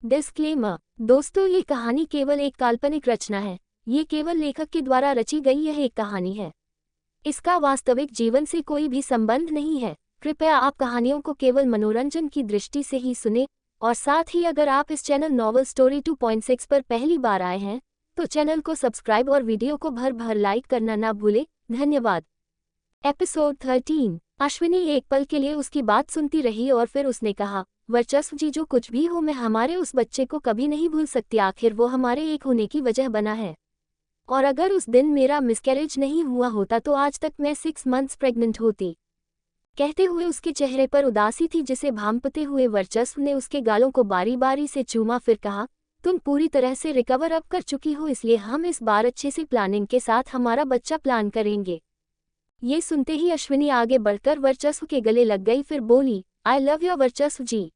Disclaimer. दोस्तों, ये कहानी केवल एक काल्पनिक रचना है। ये केवल लेखक के द्वारा रची गई यह एक कहानी है। इसका वास्तविक जीवन से कोई भी संबंध नहीं है। कृपया आप कहानियों को केवल मनोरंजन की दृष्टि से ही सुने, और साथ ही अगर आप इस चैनल नॉवल स्टोरी 2.6 पर पहली बार आए हैं तो चैनल को सब्सक्राइब और वीडियो को भर भर लाइक करना ना भूलें। धन्यवाद। एपिसोड 13। अश्विनी एक पल के लिए उसकी बात सुनती रही और फिर उसने कहा, वर्चस्व जी, जो कुछ भी हो, मैं हमारे उस बच्चे को कभी नहीं भूल सकती। आखिर वो हमारे एक होने की वजह बना है। और अगर उस दिन मेरा मिसकैरेज नहीं हुआ होता तो आज तक मैं 6 मंथ्स प्रेग्नेंट होती। कहते हुए उसके चेहरे पर उदासी थी जिसे भांपते हुए वर्चस्व ने उसके गालों को बारी बारी से चूमा, फिर कहा, तुम पूरी तरह से रिकवर अप कर चुकी हो, इसलिए हम इस बार अच्छे से प्लानिंग के साथ हमारा बच्चा प्लान करेंगे। ये सुनते ही अश्विनी आगे बढ़कर वर्चस्व के गले लग गई, फिर बोली, आई लव यू वर्चस्व जी।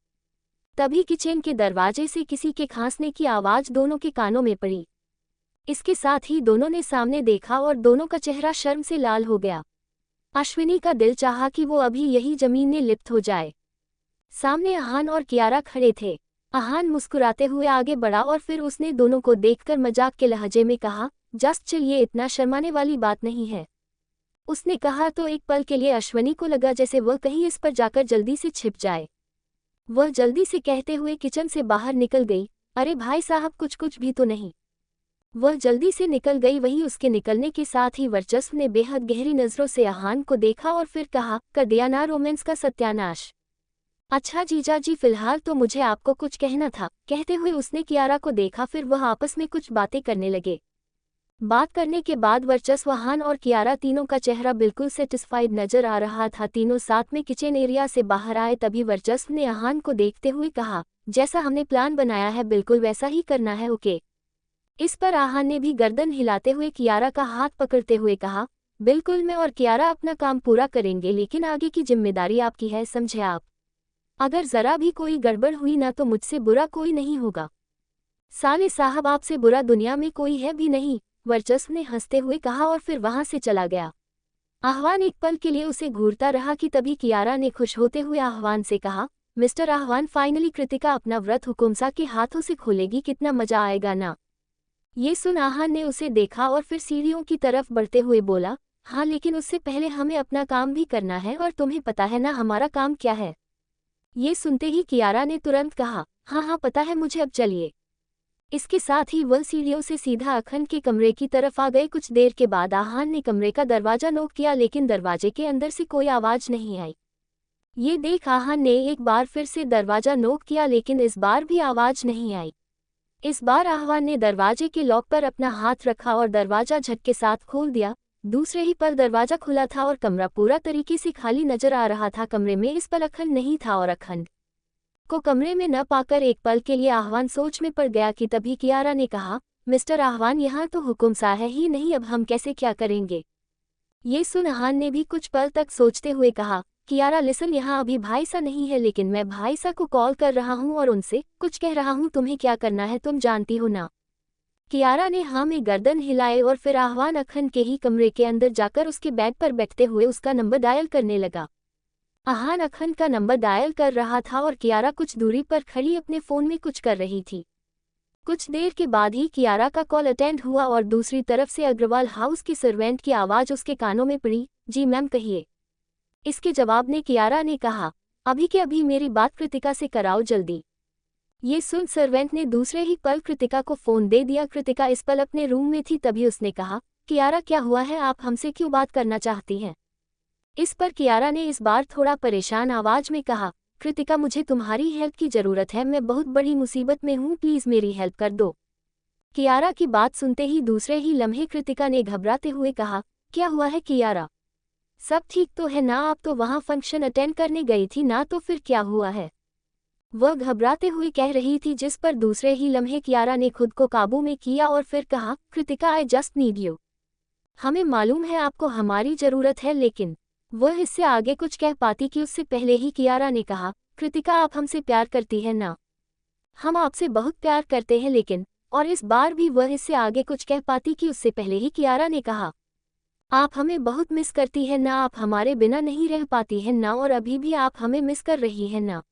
तभी किचन के दरवाजे से किसी के खांसने की आवाज दोनों के कानों में पड़ी। इसके साथ ही दोनों ने सामने देखा और दोनों का चेहरा शर्म से लाल हो गया। अश्विनी का दिल चाहा कि वो अभी यही जमीन में लिप्त हो जाए। सामने आहान और कियारा खड़े थे। आहान मुस्कुराते हुए आगे बढ़ा और फिर उसने दोनों को देखकर मजाक के लहजे में कहा, जस्ट चिल, ये इतना शर्माने वाली बात नहीं है। उसने कहा तो एक पल के लिए अश्विनी को लगा जैसे वह कहीं इस पर जाकर जल्दी से छिप जाए। वह जल्दी से कहते हुए किचन से बाहर निकल गई। अरे भाई साहब, कुछ कुछ भी तो नहीं। वह जल्दी से निकल गई। वहीं उसके निकलने के साथ ही वर्चस्व ने बेहद गहरी नजरों से आहान को देखा और फिर कहा, कर दिया ना रोमांस का सत्यानाश। अच्छा जीजा जी, फिलहाल तो मुझे आपको कुछ कहना था। कहते हुए उसने कियारा को देखा, फिर वह आपस में कुछ बातें करने लगे। बात करने के बाद वर्चस्व, आहान और कियारा तीनों का चेहरा बिल्कुल सेटिस्फाइड नजर आ रहा था। तीनों साथ में किचन एरिया से बाहर आए। तभी वर्चस्व ने आहान को देखते हुए कहा, जैसा हमने प्लान बनाया है बिल्कुल वैसा ही करना है, ओके। इस पर आहान ने भी गर्दन हिलाते हुए कियारा का हाथ पकड़ते हुए कहा, बिल्कुल, मैं और कियारा अपना काम पूरा करेंगे, लेकिन आगे की जिम्मेदारी आपकी है, समझे आप। अगर जरा भी कोई गड़बड़ हुई ना तो मुझसे बुरा कोई नहीं होगा। साले साहब, आपसे बुरा दुनिया में कोई है भी नहीं, वर्चस्व ने हंसते हुए कहा और फिर वहां से चला गया। आह्वान एक पल के लिए उसे घूरता रहा कि तभी कियारा ने खुश होते हुए आह्वान से कहा, मिस्टर आह्वान, फाइनली कृतिका अपना व्रत हुकुमसा के हाथों से खोलेगी, कितना मजा आएगा ना। ये सुन आहान ने उसे देखा और फिर सीढ़ियों की तरफ बढ़ते हुए बोला, हाँ, लेकिन उससे पहले हमें अपना काम भी करना है, और तुम्हें पता है ना हमारा काम क्या है। ये सुनते ही कियारा ने तुरंत कहा, हाँ हाँ पता है मुझे, अब चलिए। इसके साथ ही वह सीढ़ियों से सीधा अखंड के कमरे की तरफ आ गए। कुछ देर के बाद आहान ने कमरे का दरवाजा नॉक किया, लेकिन दरवाजे के अंदर से कोई आवाज नहीं आई। ये देख आहान ने एक बार फिर से दरवाजा नॉक किया, लेकिन इस बार भी आवाज नहीं आई। इस बार आह्वान ने दरवाजे के लॉक पर अपना हाथ रखा और दरवाजा झटके साथ खोल दिया। दूसरे ही पल दरवाजा खुला था और कमरा पूरा तरीके से खाली नजर आ रहा था। कमरे में इस पल अखंड नहीं था और अखंड को कमरे में न पाकर एक पल के लिए आह्वान सोच में पड़ गया कि तभी कियारा ने कहा, मिस्टर आह्वान, यहाँ तो हुक्म सा है ही नहीं, अब हम कैसे क्या करेंगे। ये सुन आह्वान ने भी कुछ पल तक सोचते हुए कहा, कियारा लिसन, यहाँ अभी भाई सा नहीं है, लेकिन मैं भाई सा को कॉल कर रहा हूँ और उनसे कुछ कह रहा हूँ, तुम्हें क्या करना है तुम जानती हो ना। कियारा ने हाँ में गर्दन हिलाए और फिर आह्वान अखंड के ही कमरे के अंदर जाकर उसके बेड पर बैठते हुए उसका नंबर डायल करने लगा। आहान अखंड का नंबर डायल कर रहा था और कियारा कुछ दूरी पर खड़ी अपने फोन में कुछ कर रही थी। कुछ देर के बाद ही कियारा का कॉल अटेंड हुआ और दूसरी तरफ से अग्रवाल हाउस की सर्वेंट की आवाज उसके कानों में पड़ी, जी मैम कहिए। इसके जवाब में कियारा ने कहा, अभी के अभी मेरी बात कृतिका से कराओ जल्दी। ये सुन सर्वेंट ने दूसरे ही पल कृतिका को फोन दे दिया। कृतिका इस पल अपने रूम में थी। तभी उसने कहा, कियारा क्या हुआ है, आप हमसे क्यों बात करना चाहती हैं। इस पर कियारा ने इस बार थोड़ा परेशान आवाज में कहा, कृतिका मुझे तुम्हारी हेल्प की जरूरत है, मैं बहुत बड़ी मुसीबत में हूँ, प्लीज मेरी हेल्प कर दो। कियारा की बात सुनते ही दूसरे ही लम्हे कृतिका ने घबराते हुए कहा, क्या हुआ है कियारा, सब ठीक तो है ना, आप तो वहाँ फंक्शन अटेंड करने गई थी ना, तो फिर क्या हुआ है। वह घबराते हुए कह रही थी, जिस पर दूसरे ही लम्हे कियारा ने खुद को काबू में किया और फिर कहा, Kritika I just need you. हमें मालूम है आपको हमारी जरूरत है, लेकिन वह इससे आगे कुछ कह पाती कि उससे पहले ही कियारा ने कहा, कृतिका आप हमसे प्यार करती है ना। हम आपसे बहुत प्यार करते हैं, लेकिन, और इस बार भी वह इससे आगे कुछ कह पाती कि उससे पहले ही कियारा ने कहा, आप हमें बहुत मिस करती है ना, आप हमारे बिना नहीं रह पाती है ना, और अभी भी आप हमें मिस कर रही है ना।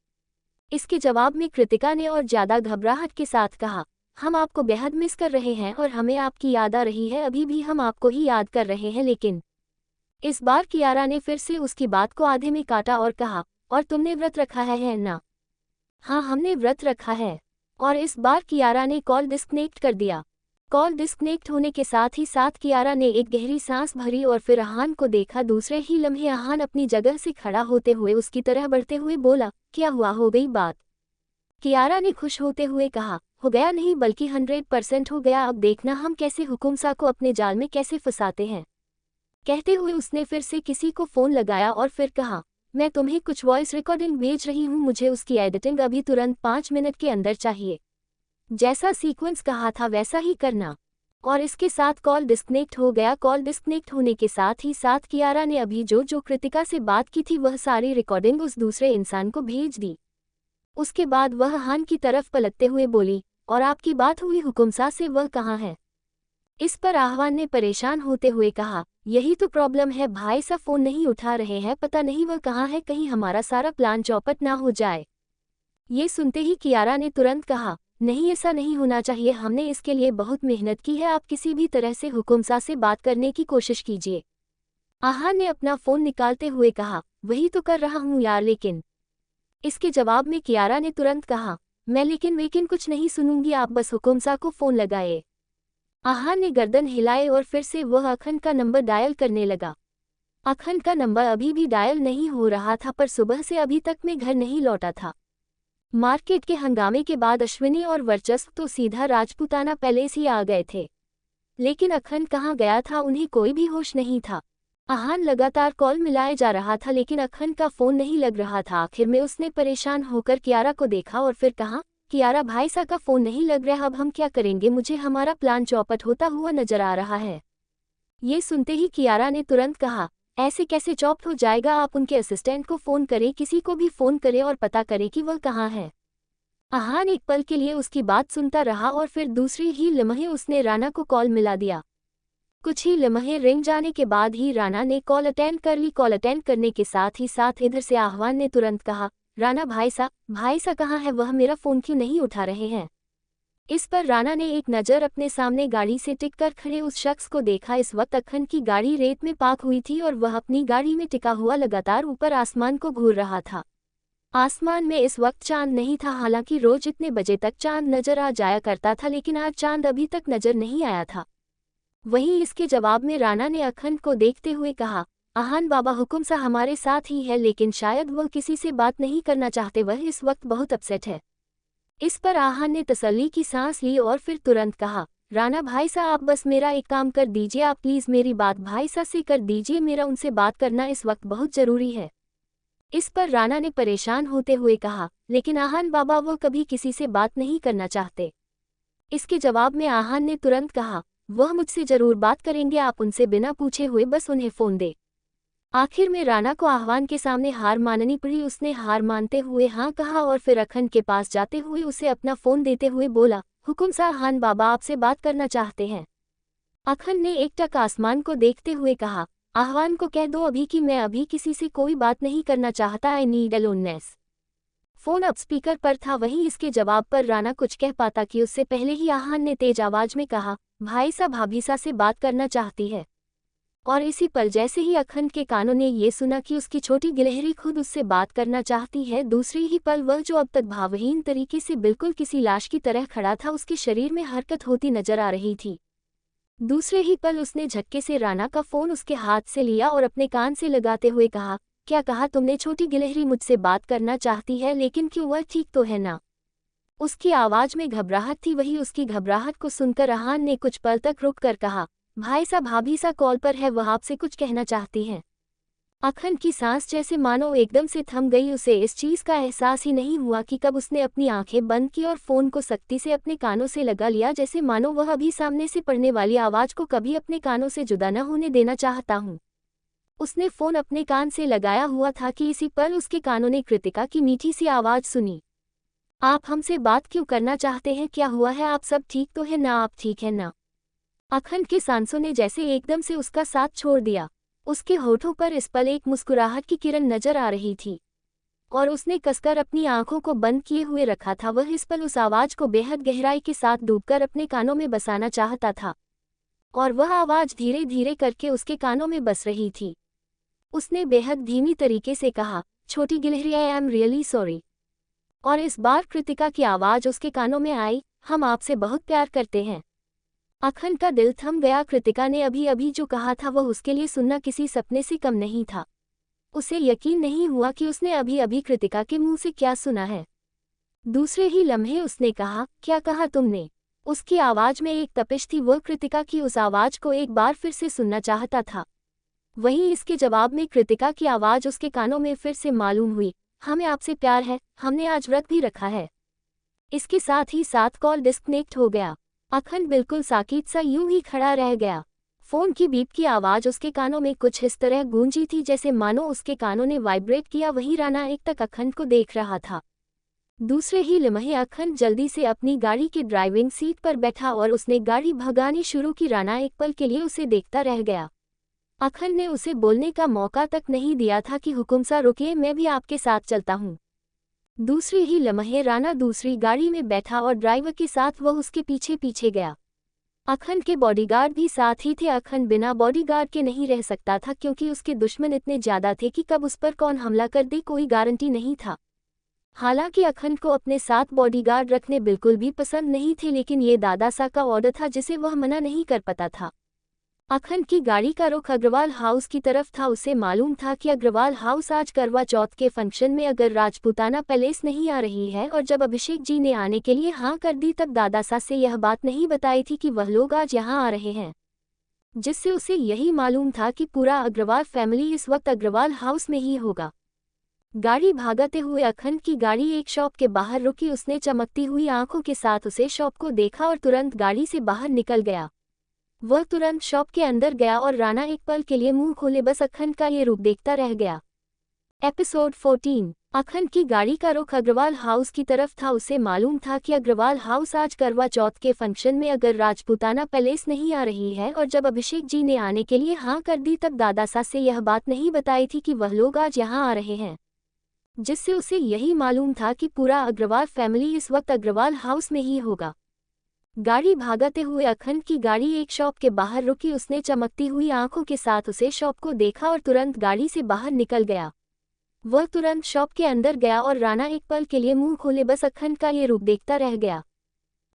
इसके जवाब में कृतिका ने और ज्यादा घबराहट के साथ कहा, हम आपको बेहद मिस कर रहे हैं और हमें आपकी याद आ रही है, अभी भी हम आपको ही याद कर रहे हैं। लेकिन इस बार कियारा ने फिर से उसकी बात को आधे में काटा और कहा, और तुमने व्रत रखा है ना? हाँ, हमने व्रत रखा है। और इस बार कियारा ने कॉल डिस्कनेक्ट कर दिया। कॉल डिस्कनेक्ट होने के साथ ही साथ कियारा ने एक गहरी सांस भरी और फिर अहान को देखा। दूसरे ही लम्हे अहान अपनी जगह से खड़ा होते हुए उसकी तरह बढ़ते हुए बोला, क्या हुआ, हो गई बात? कियारा ने खुश होते हुए कहा, हो गया नहीं बल्कि 100% हो गया, अब देखना हम कैसे हुकुमसा को अपने जाल में कैसे फंसाते हैं। कहते हुए उसने फिर से किसी को फ़ोन लगाया और फिर कहा, मैं तुम्हें कुछ वॉइस रिकॉर्डिंग भेज रही हूँ, मुझे उसकी एडिटिंग अभी तुरंत 5 मिनट के अंदर चाहिए। जैसा सीक्वेंस कहा था वैसा ही करना। और इसके साथ कॉल डिस्कनेक्ट हो गया। कॉल डिस्कनेक्ट होने के साथ ही साथ कियारा ने अभी जो कृतिका से बात की थी वह सारी रिकॉर्डिंग उस दूसरे इंसान को भेज दी। उसके बाद वह हान की तरफ पलटते हुए बोली, और आपकी बात हुई हुकुमसा से, वह कहाँ है? इस पर आहवान ने परेशान होते हुए कहा, यही तो प्रॉब्लम है, भाई सा फ़ोन नहीं उठा रहे हैं, पता नहीं वह कहाँ है, कहीं हमारा सारा प्लान चौपट ना हो जाए। ये सुनते ही कियारा ने तुरंत कहा, नहीं, ऐसा नहीं होना चाहिए, हमने इसके लिए बहुत मेहनत की है, आप किसी भी तरह से हुकुमसा से बात करने की कोशिश कीजिए। आहान ने अपना फ़ोन निकालते हुए कहा, वही तो कर रहा हूँ यार, लेकिन। इसके जवाब में कियारा ने तुरंत कहा, मैं लेकिन कुछ नहीं सुनूंगी, आप बस हुकुमसा को फ़ोन लगाए। आहान ने गर्दन हिलाए और फिर से वह अखन का नंबर डायल करने लगा। अखन का नंबर अभी भी डायल नहीं हो रहा था, पर सुबह से अभी तक मैं घर नहीं लौटा था। मार्केट के हंगामे के बाद अश्विनी और वर्चस्व तो सीधा राजपूताना पैलेस ही आ गए थे, लेकिन अखन कहाँ गया था, उन्हें कोई भी होश नहीं था। आहान लगातार कॉल मिलाए जा रहा था लेकिन अखन का फ़ोन नहीं लग रहा था। आखिर में उसने परेशान होकर कियारा को देखा और फिर कहा, कियारा भाई सा का फ़ोन नहीं लग रहा, अब हम क्या करेंगे, मुझे हमारा प्लान चौपट होता हुआ नजर आ रहा है। ये सुनते ही कियारा ने तुरंत कहा, ऐसे कैसे चौपट हो जाएगा, आप उनके असिस्टेंट को फ़ोन करें, किसी को भी फ़ोन करें और पता करें कि वह कहाँ है। आहान एक पल के लिए उसकी बात सुनता रहा और फिर दूसरी ही लम्हे उसने राना को कॉल मिला दिया। कुछ ही लम्हे रिंग जाने के बाद ही राना ने कॉल अटेंड कर ली। कॉल अटेंड करने के साथ ही साथ इधर से आहवान ने तुरंत कहा, राना भाई सा कहाँ है, वह मेरा फ़ोन क्यों नहीं उठा रहे हैं? इस पर राना ने एक नज़र अपने सामने गाड़ी से टिक कर खड़े उस शख्स को देखा। इस वक्त अखन की गाड़ी रेत में पार्क हुई थी और वह अपनी गाड़ी में टिका हुआ लगातार ऊपर आसमान को घूर रहा था। आसमान में इस वक्त चांद नहीं था, हालांकि रोज इतने बजे तक चांद नजर आ जाया करता था, लेकिन आज चांद अभी तक नजर नहीं आया था। वहीं इसके जवाब में राना ने अखन को देखते हुए कहा, आहान बाबा हुकुमसा हमारे साथ ही है, लेकिन शायद वह किसी से बात नहीं करना चाहते, वह इस वक्त बहुत अपसेट है। इस पर आहान ने तसल्ली की सांस ली और फिर तुरंत कहा, राना भाई सा आप बस मेरा एक काम कर दीजिए, आप प्लीज़ मेरी बात भाई सा से कर दीजिए, मेरा उनसे बात करना इस वक्त बहुत ज़रूरी है। इस पर राना ने परेशान होते हुए कहा, लेकिन आहान बाबा वो कभी किसी से बात नहीं करना चाहते। इसके जवाब में आहान ने तुरंत कहा, वह मुझसे ज़रूर बात करेंगे, आप उनसे बिना पूछे हुए बस उन्हें फ़ोन दे। आखिर में राना को आह्वान के सामने हार माननी पड़ी। उसने हार मानते हुए हाँ कहा और फिर अखन के पास जाते हुए उसे अपना फ़ोन देते हुए बोला, हुकुमसा आहान बाबा आपसे बात करना चाहते हैं। अखन ने एकटक आसमान को देखते हुए कहा, आह्वान को कह दो अभी कि मैं अभी किसी से कोई बात नहीं करना चाहता, आई नीड अलोननेस। फ़ोन अब स्पीकर पर था। वहीं इसके जवाब पर राना कुछ कह पाता कि उससे पहले ही आहान ने तेज आवाज में कहा, भाई सा भाभी सा से बात करना चाहती है। और इसी पल जैसे ही अखन के कानों ने ये सुना कि उसकी छोटी गिलहरी खुद उससे बात करना चाहती है, दूसरी ही पल वह जो अब तक भावहीन तरीके से बिल्कुल किसी लाश की तरह खड़ा था, उसके शरीर में हरकत होती नजर आ रही थी। दूसरे ही पल उसने झटके से राना का फ़ोन उसके हाथ से लिया और अपने कान से लगाते हुए कहा, क्या कहा तुमने? छोटी गिलहरी मुझसे बात करना चाहती है, लेकिन क्यों, वह ठीक तो है ना? उसकी आवाज़ में घबराहट थी। वही उसकी घबराहट को सुनकर आहान ने कुछ पल तक रुक कर कहा, भाई सा भाभी सा कॉल पर है, वह आपसे कुछ कहना चाहती हैं। अखन की सांस जैसे मानो एकदम से थम गई। उसे इस चीज़ का एहसास ही नहीं हुआ कि कब उसने अपनी आंखें बंद की और फ़ोन को सख्ती से अपने कानों से लगा लिया, जैसे मानो वह अभी सामने से पड़ने वाली आवाज़ को कभी अपने कानों से जुदा न होने देना चाहता हूँ। उसने फ़ोन अपने कान से लगाया हुआ था कि इसी पल उसके कानों ने कृतिका की मीठी सी आवाज़ सुनी, आप हमसे बात क्यों करना चाहते हैं? क्या हुआ है? आप सब ठीक तो है ना? आप ठीक है ना? अखन के सांसों ने जैसे एकदम से उसका साथ छोड़ दिया। उसके होठों पर इस पल एक मुस्कुराहट की किरण नजर आ रही थी। और उसने कसकर अपनी आंखों को बंद किए हुए रखा था। वह इस पल उस आवाज को बेहद गहराई के साथ डूबकर अपने कानों में बसाना चाहता था, और वह आवाज धीरे धीरे करके उसके कानों में बस रही थी। उसने बेहद धीमी तरीके से कहा, छोटी गिलहरी, आई एम रियली सॉरी। और इस बार कृतिका की आवाज उसके कानों में आई, हम आपसे बहुत प्यार करते हैं। अखंड का दिल थम गया। कृतिका ने अभी अभी जो कहा था वह उसके लिए सुनना किसी सपने से कम नहीं था। उसे यकीन नहीं हुआ कि उसने अभी अभी कृतिका के मुंह से क्या सुना है। दूसरे ही लम्हे उसने कहा, क्या कहा तुमने? उसकी आवाज में एक तपिश थी। वह कृतिका की उस आवाज को एक बार फिर से सुनना चाहता था। वहीं इसके जवाब में कृतिका की आवाज उसके कानों में फिर से मालूम हुई, हमें आपसे प्यार है, हमने आज व्रत भी रखा है। इसके साथ ही साथ कॉल डिस्कनेक्ट हो गया। अखंड बिल्कुल साकित सा यूं ही खड़ा रह गया। फोन की बीप की आवाज उसके कानों में कुछ इस तरह गूंजी थी जैसे मानो उसके कानों ने वाइब्रेट किया। वहीं राणा एक तक अखंड को देख रहा था। दूसरे ही लम्हे अखंड जल्दी से अपनी गाड़ी की ड्राइविंग सीट पर बैठा और उसने गाड़ी भगानी शुरू की। राणा एक पल के लिए उसे देखता रह गया। अखंड ने उसे बोलने का मौका तक नहीं दिया था कि हुकुम सा रुकिए, मैं भी आपके साथ चलता हूँ। दूसरी ही लम्हे राणा दूसरी गाड़ी में बैठा और ड्राइवर के साथ वह उसके पीछे पीछे गया। अखंड के बॉडीगार्ड भी साथ ही थे। अखंड बिना बॉडीगार्ड के नहीं रह सकता था क्योंकि उसके दुश्मन इतने ज्यादा थे कि कब उस पर कौन हमला कर दे कोई गारंटी नहीं था। हालांकि अखंड को अपने साथ बॉडीगार्ड रखने बिल्कुल भी पसंद नहीं थे, लेकिन ये दादा सा का ऑर्डर था जिसे वह मना नहीं कर पाता था। अखंड की गाड़ी का रुख अग्रवाल हाउस की तरफ था। उसे मालूम था कि अग्रवाल हाउस आज करवा चौथ के फंक्शन में अगर राजपूताना पैलेस नहीं आ रही है, और जब अभिषेक जी ने आने के लिए हाँ कर दी तब दादा सास से यह बात नहीं बताई थी कि वह लोग आज यहाँ आ रहे हैं, जिससे उसे यही मालूम था कि पूरा अग्रवाल फैमिली इस वक्त अग्रवाल हाउस में ही होगा। गाड़ी भागते हुए अखंड की गाड़ी एक शॉप के बाहर रुकी। उसने चमकती हुई आंखों के साथ उसे शॉप को देखा और तुरंत गाड़ी से बाहर निकल गया। वह तुरंत शॉप के अंदर गया और राणा एक पल के लिए मुंह खोले बस अखंड का ये रूप देखता रह गया। एपिसोड 14। अखंड की गाड़ी का रुख अग्रवाल हाउस की तरफ था। उसे मालूम था कि अग्रवाल हाउस आज करवा चौथ के फंक्शन में अगर राजपूताना पैलेस नहीं आ रही है, और जब अभिषेक जी ने आने के लिए हाँ कर दी तब दादा सास से यह बात नहीं बताई थी कि वह लोग आज यहाँ आ रहे हैं, जिससे उसे यही मालूम था कि पूरा अग्रवाल फैमिली इस वक्त अग्रवाल हाउस में ही होगा। गाड़ी भागते हुए अखंड की गाड़ी एक शॉप के बाहर रुकी। उसने चमकती हुई आंखों के साथ उसे शॉप को देखा और तुरंत गाड़ी से बाहर निकल गया। वह तुरंत शॉप के अंदर गया और राणा एक पल के लिए मुंह खोले बस अखंड का ये रूप देखता रह गया।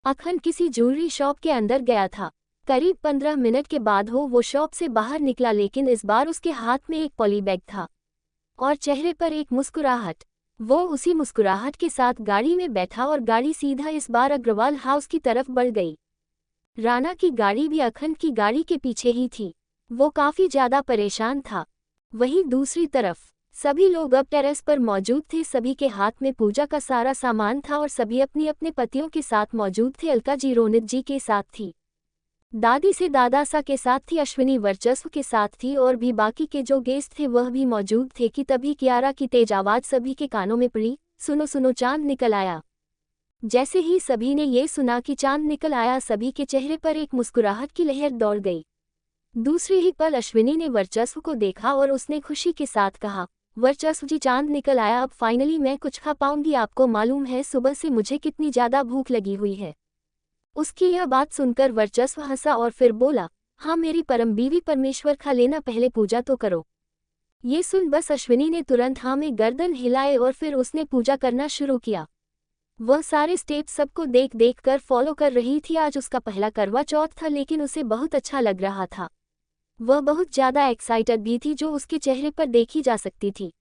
अखंड किसी ज्वेलरी शॉप के अंदर गया था। करीब 15 मिनट के बाद वो शॉप से बाहर निकला, लेकिन इस बार उसके हाथ में एक पॉली बैग था और चेहरे पर एक मुस्कुराहट। वो उसी मुस्कुराहट के साथ गाड़ी में बैठा और गाड़ी सीधा इस बार अग्रवाल हाउस की तरफ बढ़ गई। राणा की गाड़ी भी अखंड की गाड़ी के पीछे ही थी। वो काफी ज्यादा परेशान था। वहीं दूसरी तरफ सभी लोग अब टेरेस पर मौजूद थे। सभी के हाथ में पूजा का सारा सामान था और सभी अपने अपने पतियों के साथ मौजूद थे। अलका जी रोनित जी के साथ थी, दादी से दादा सा के साथ थी, अश्विनी वर्चस्व के साथ थी, और भी बाकी के जो गेस्ट थे वह भी मौजूद थे कि तभी कियारा की तेज आवाज सभी के कानों में पड़ी, सुनो सुनो चांद निकल आया। जैसे ही सभी ने ये सुना कि चांद निकल आया, सभी के चेहरे पर एक मुस्कुराहट की लहर दौड़ गई। दूसरी ही पल अश्विनी ने वर्चस्व को देखा और उसने खुशी के साथ कहा, वर्चस्व जी चांद निकल आया, अब फाइनली मैं कुछ खा पाऊंगी। आपको मालूम है सुबह से मुझे कितनी ज्यादा भूख लगी हुई है। उसकी यह बात सुनकर वर्चस्व हंसा और फिर बोला, हाँ मेरी परम बीवी परमेश्वर, खा लेना, पहले पूजा तो करो। ये सुन बस अश्विनी ने तुरंत हाँ में गर्दन हिलाए और फिर उसने पूजा करना शुरू किया। वह सारे स्टेप सबको देख देख कर फॉलो कर रही थी। आज उसका पहला करवा चौथ था, लेकिन उसे बहुत अच्छा लग रहा था। वह बहुत ज्यादा एक्साइटेड भी थी, जो उसके चेहरे पर देखी जा सकती थी।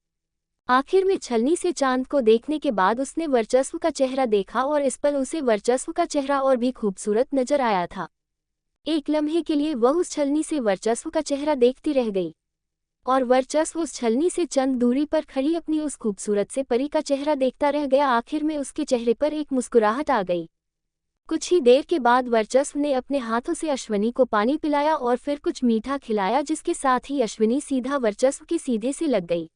आखिर में छलनी से चांद को देखने के बाद उसने वर्चस्व का चेहरा देखा और इस पल उसे वर्चस्व का चेहरा और भी खूबसूरत नजर आया था। एक लम्हे के लिए वह उस छलनी से वर्चस्व का चेहरा देखती रह गई, और वर्चस्व उस छलनी से चंद दूरी पर खड़ी अपनी उस खूबसूरत से परी का चेहरा देखता रह गया। आखिर में उसके चेहरे पर एक मुस्कुराहट आ गई। कुछ ही देर के बाद वर्चस्व ने अपने हाथों से अश्विनी को पानी पिलाया और फिर कुछ मीठा खिलाया, जिसके साथ ही अश्विनी सीधा वर्चस्व के सीधे से लग गई।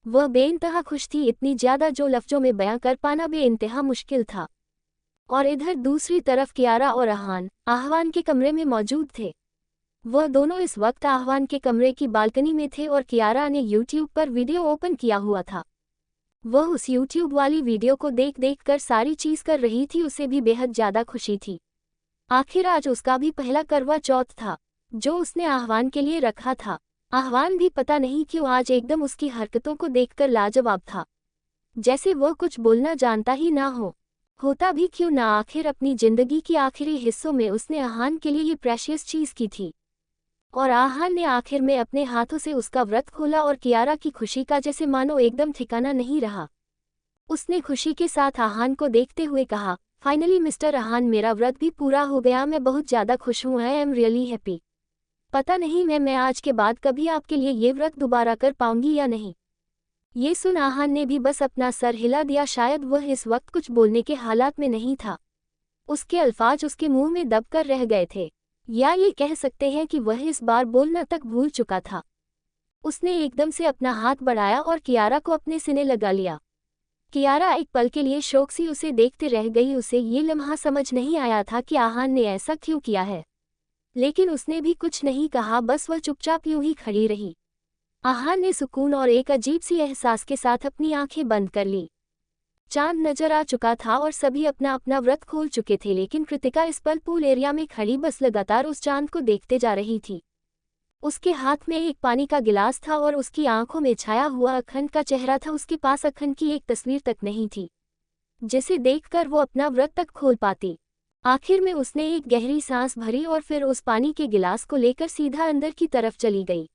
वह बेइंतहा खुश थी, इतनी ज्यादा जो लफ्जों में बयां कर पाना बेइंतहा मुश्किल था। और इधर दूसरी तरफ कियारा और आहवान के कमरे में मौजूद थे। वह दोनों इस वक्त आहवान के कमरे की बालकनी में थे और कियारा ने यूट्यूब पर वीडियो ओपन किया हुआ था। वह उस यूट्यूब वाली वीडियो को देख देख कर सारी चीज़ कर रही थी, उसे भी बेहद ज़्यादा खुशी थी। आखिर आज उसका भी पहला करवा चौथ था, जो उसने आह्वान के लिए रखा था। आह्वान भी पता नहीं क्यों आज एकदम उसकी हरकतों को देखकर लाजवाब था, जैसे वह कुछ बोलना जानता ही ना हो। होता भी क्यों ना, आखिर अपनी जिंदगी के आखिरी हिस्सों में उसने आह्वान के लिए ये प्रेशियस चीज़ की थी। और आह्वान ने आखिर में अपने हाथों से उसका व्रत खोला और कियारा की खुशी का जैसे मानो एकदम ठिकाना नहीं रहा। उसने खुशी के साथ आह्वान को देखते हुए कहा, फाइनली मिस्टर आह्वान, मेरा व्रत भी पूरा हो गया, मैं बहुत ज़्यादा खुश हूँ, आई एम रियली हैप्पी। पता नहीं मैं आज के बाद कभी आपके लिए ये व्रत दोबारा कर पाऊंगी या नहीं। ये सुन आह्वान ने भी बस अपना सर हिला दिया, शायद वह इस वक्त कुछ बोलने के हालात में नहीं था। उसके अल्फाज उसके मुंह में दब कर रह गए थे, या ये कह सकते हैं कि वह इस बार बोलना तक भूल चुका था। उसने एकदम से अपना हाथ बढ़ाया और कियारा को अपने सीने लगा लिया। कियारा एक पल के लिए शौक सी उसे देखते रह गई। उसे ये लम्हा समझ नहीं आया था कि आह्वान ने ऐसा क्यों किया है, लेकिन उसने भी कुछ नहीं कहा, बस वह चुपचाप यूं ही खड़ी रही। आह्वान ने सुकून और एक अजीब सी एहसास के साथ अपनी आंखें बंद कर ली। चांद नजर आ चुका था और सभी अपना अपना व्रत खोल चुके थे, लेकिन कृतिका इस पल पूल एरिया में खड़ी बस लगातार उस चांद को देखते जा रही थी। उसके हाथ में एक पानी का गिलास था और उसकी आंखों में छाया हुआ अखंड का चेहरा था। उसके पास अखंड की एक तस्वीर तक नहीं थी, जिसे देखकर वो अपना व्रत तक खोल पाती। आखिर में उसने एक गहरी सांस भरी और फिर उस पानी के गिलास को लेकर सीधा अंदर की तरफ चली गई।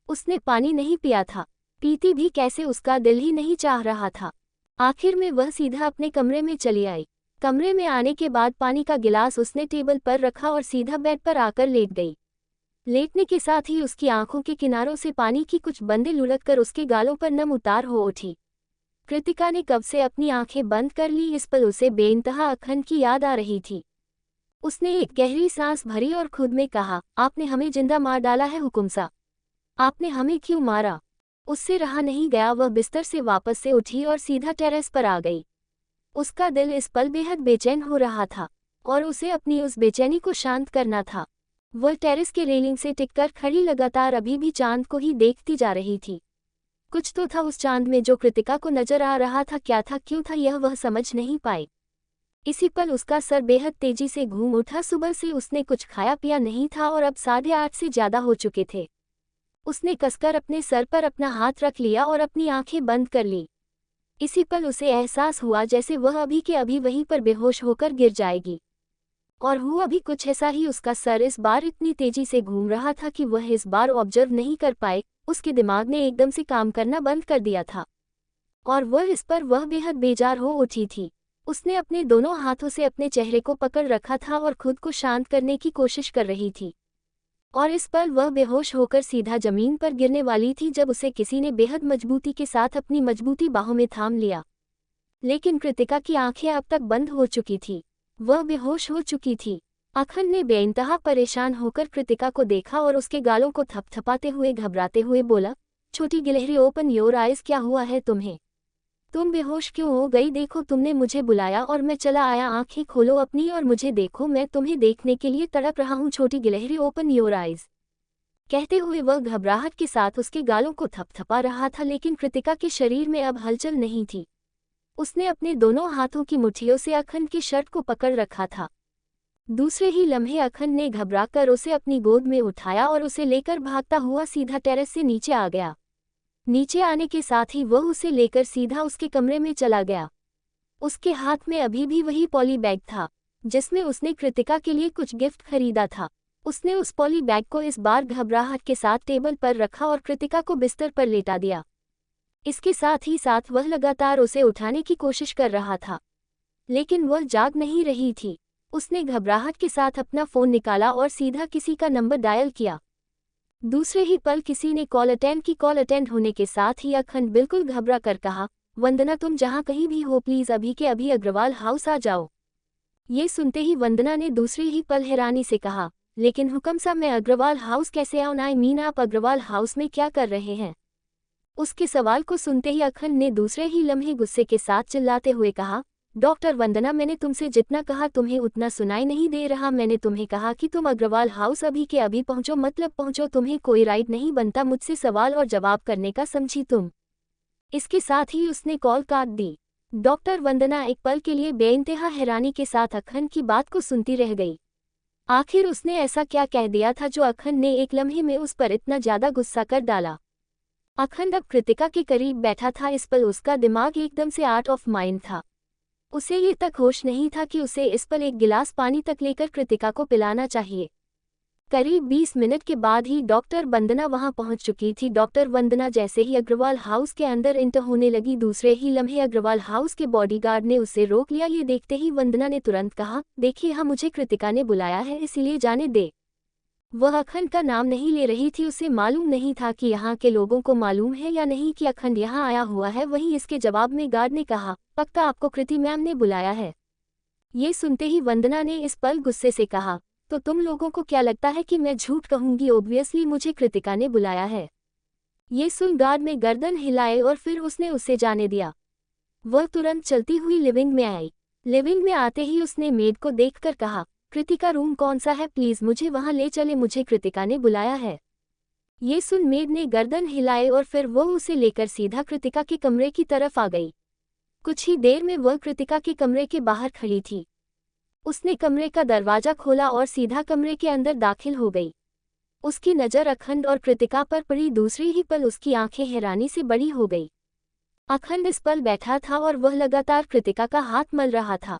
उसने पानी नहीं पिया था, पीती भी कैसे, उसका दिल ही नहीं चाह रहा था। आखिर में वह सीधा अपने कमरे में चली आई। कमरे में आने के बाद पानी का गिलास उसने टेबल पर रखा और सीधा बेड पर आकर लेट गई। लेटने के साथ ही उसकी आंखों के किनारों से पानी की कुछ बूंदें लुढ़ककर उसके गालों पर नम उतार हो उठी। कृतिका ने कब से अपनी आंखें बंद कर ली, इस पल उसे बेइंतहा अखंड की याद आ रही थी। उसने एक गहरी सांस भरी और खुद में कहा, आपने हमें जिंदा मार डाला है हुकुमसा, आपने हमें क्यों मारा। उससे रहा नहीं गया, वह बिस्तर से वापस से उठी और सीधा टेरेस पर आ गई। उसका दिल इस पल बेहद बेचैन हो रहा था और उसे अपनी उस बेचैनी को शांत करना था। वह टेरेस के रेलिंग से टिककर खड़ी लगातार अभी भी चांद को ही देखती जा रही थी। कुछ तो था उस चांद में जो कृतिका को नजर आ रहा था, क्या था, क्यों था, यह वह समझ नहीं पाई। इसी पल उसका सर बेहद तेजी से घूम उठा। सुबह से उसने कुछ खाया पिया नहीं था और अब 8:30 से ज्यादा हो चुके थे। उसने कसकर अपने सर पर अपना हाथ रख लिया और अपनी आंखें बंद कर ली। इसी पल उसे एहसास हुआ जैसे वह अभी के अभी वहीं पर बेहोश होकर गिर जाएगी। और हुआ भी कुछ ऐसा ही, उसका सर इस बार इतनी तेजी से घूम रहा था कि वह इस बार ऑब्जर्व नहीं कर पाए। उसके दिमाग ने एकदम से काम करना बंद कर दिया था और वह बेहद बेजार हो उठी थी। उसने अपने दोनों हाथों से अपने चेहरे को पकड़ रखा था और खुद को शांत करने की कोशिश कर रही थी। और इस पल वह बेहोश होकर सीधा जमीन पर गिरने वाली थी जब उसे किसी ने बेहद मजबूती के साथ अपनी मजबूती बाहों में थाम लिया। लेकिन कृतिका की आंखें अब तक बंद हो चुकी थी, वह बेहोश हो चुकी थी। अखंड ने बेइंतहा परेशान होकर कृतिका को देखा और उसके गालों को थपथपाते हुए घबराते हुए बोला, छोटी गिलहरी, ओपन योर आइज, क्या हुआ है तुम्हें, तुम बेहोश क्यों हो गई, देखो तुमने मुझे बुलाया और मैं चला आया, आंखें खोलो अपनी और मुझे देखो, मैं तुम्हें देखने के लिए तड़प रहा हूँ, छोटी गिलहरी, ओपन योर आइज। कहते हुए वह घबराहट के साथ उसके गालों को थपथपा रहा था, लेकिन कृतिका के शरीर में अब हलचल नहीं थी। उसने अपने दोनों हाथों की मुट्ठियों से अखंड की शर्ट को पकड़ रखा था। दूसरे ही लम्हे अखंड ने घबराकर उसे अपनी गोद में उठाया और उसे लेकर भागता हुआ सीधा टेरेस से नीचे आ गया। नीचे आने के साथ ही वह उसे लेकर सीधा उसके कमरे में चला गया। उसके हाथ में अभी भी वही पॉली बैग था जिसमें उसने कृतिका के लिए कुछ गिफ्ट खरीदा था। उसने उस पॉली बैग को इस बार घबराहट के साथ टेबल पर रखा और कृतिका को बिस्तर पर लेटा दिया। इसके साथ ही साथ वह लगातार उसे उठाने की कोशिश कर रहा था, लेकिन वह जाग नहीं रही थी। उसने घबराहट के साथ अपना फ़ोन निकाला और सीधा किसी का नंबर डायल किया। दूसरे ही पल किसी ने कॉल अटेंड होने के साथ ही अखंड बिल्कुल घबरा कर कहा, वंदना, तुम जहाँ कहीं भी हो प्लीज़ अभी के अभी अग्रवाल हाउस आ जाओ। ये सुनते ही वंदना ने दूसरे ही पल हैरानी से कहा, लेकिन हुक्म साहब, मैं अग्रवाल हाउस कैसे आऊँ, आई मीन आप अग्रवाल हाउस में क्या कर रहे हैं। उसके सवाल को सुनते ही अखंड ने दूसरे ही लम्हे गुस्से के साथ चिल्लाते हुए कहा, डॉक्टर वंदना, मैंने तुमसे जितना कहा तुम्हें उतना सुनाई नहीं दे रहा। मैंने तुम्हें कहा कि तुम अग्रवाल हाउस अभी के अभी पहुंचो, मतलब पहुंचो, तुम्हें कोई राइट नहीं बनता मुझसे सवाल और जवाब करने का, समझी तुम। इसके साथ ही उसने कॉल काट दी। डॉक्टर वंदना एक पल के लिए बेइंतहा हैरानी के साथ अखंड की बात को सुनती रह गई। आखिर उसने ऐसा क्या कह दिया था जो अखंड ने एक लम्हे में उस पर इतना ज्यादा गुस्सा कर डाला। अखंड अब कृतिका के करीब बैठा था। इस पल उसका दिमाग एकदम से आउट ऑफ माइंड था। उसे ये तक होश नहीं था कि उसे इस पल एक गिलास पानी तक लेकर कृतिका को पिलाना चाहिए। करीब 20 मिनट के बाद ही डॉक्टर वंदना वहां पहुंच चुकी थी। डॉक्टर वंदना जैसे ही अग्रवाल हाउस के अंदर इंटर होने लगी, दूसरे ही लम्हे अग्रवाल हाउस के बॉडीगार्ड ने उसे रोक लिया। ये देखते ही वंदना ने तुरंत कहा, देखिए हाँ, मुझे कृतिका ने बुलाया है, इसीलिए जाने दे। वह अखंड का नाम नहीं ले रही थी। उसे मालूम नहीं था कि यहाँ के लोगों को मालूम है या नहीं कि अखंड यहाँ आया हुआ है। वहीं इसके जवाब में गार्ड ने कहा, पक्का आपको कृति मैम ने बुलाया है। ये सुनते ही वंदना ने इस पल गुस्से से कहा, तो तुम लोगों को क्या लगता है कि मैं झूठ कहूंगी? ऑब्वियसली मुझे कृतिका ने बुलाया है। ये सुन गार्ड ने गर्दन हिलाए और फिर उसने उसे जाने दिया। वह तुरंत चलती हुई लिविंग में आई। लिविंग में आते ही उसने मेड को देखकर कहा, कृतिका रूम कौन सा है, प्लीज मुझे वहां ले चले, मुझे कृतिका ने बुलाया है। ये सुन मेड ने गर्दन हिलाए और फिर वह उसे लेकर सीधा कृतिका के कमरे की तरफ आ गई। कुछ ही देर में वह कृतिका के कमरे के बाहर खड़ी थी। उसने कमरे का दरवाजा खोला और सीधा कमरे के अंदर दाखिल हो गई। उसकी नज़र अखंड और कृतिका पर पड़ी। दूसरी ही पल उसकी आंखें हैरानी से बड़ी हो गई। अखंड इस पल बैठा था और वह लगातार कृतिका का हाथ मल रहा था,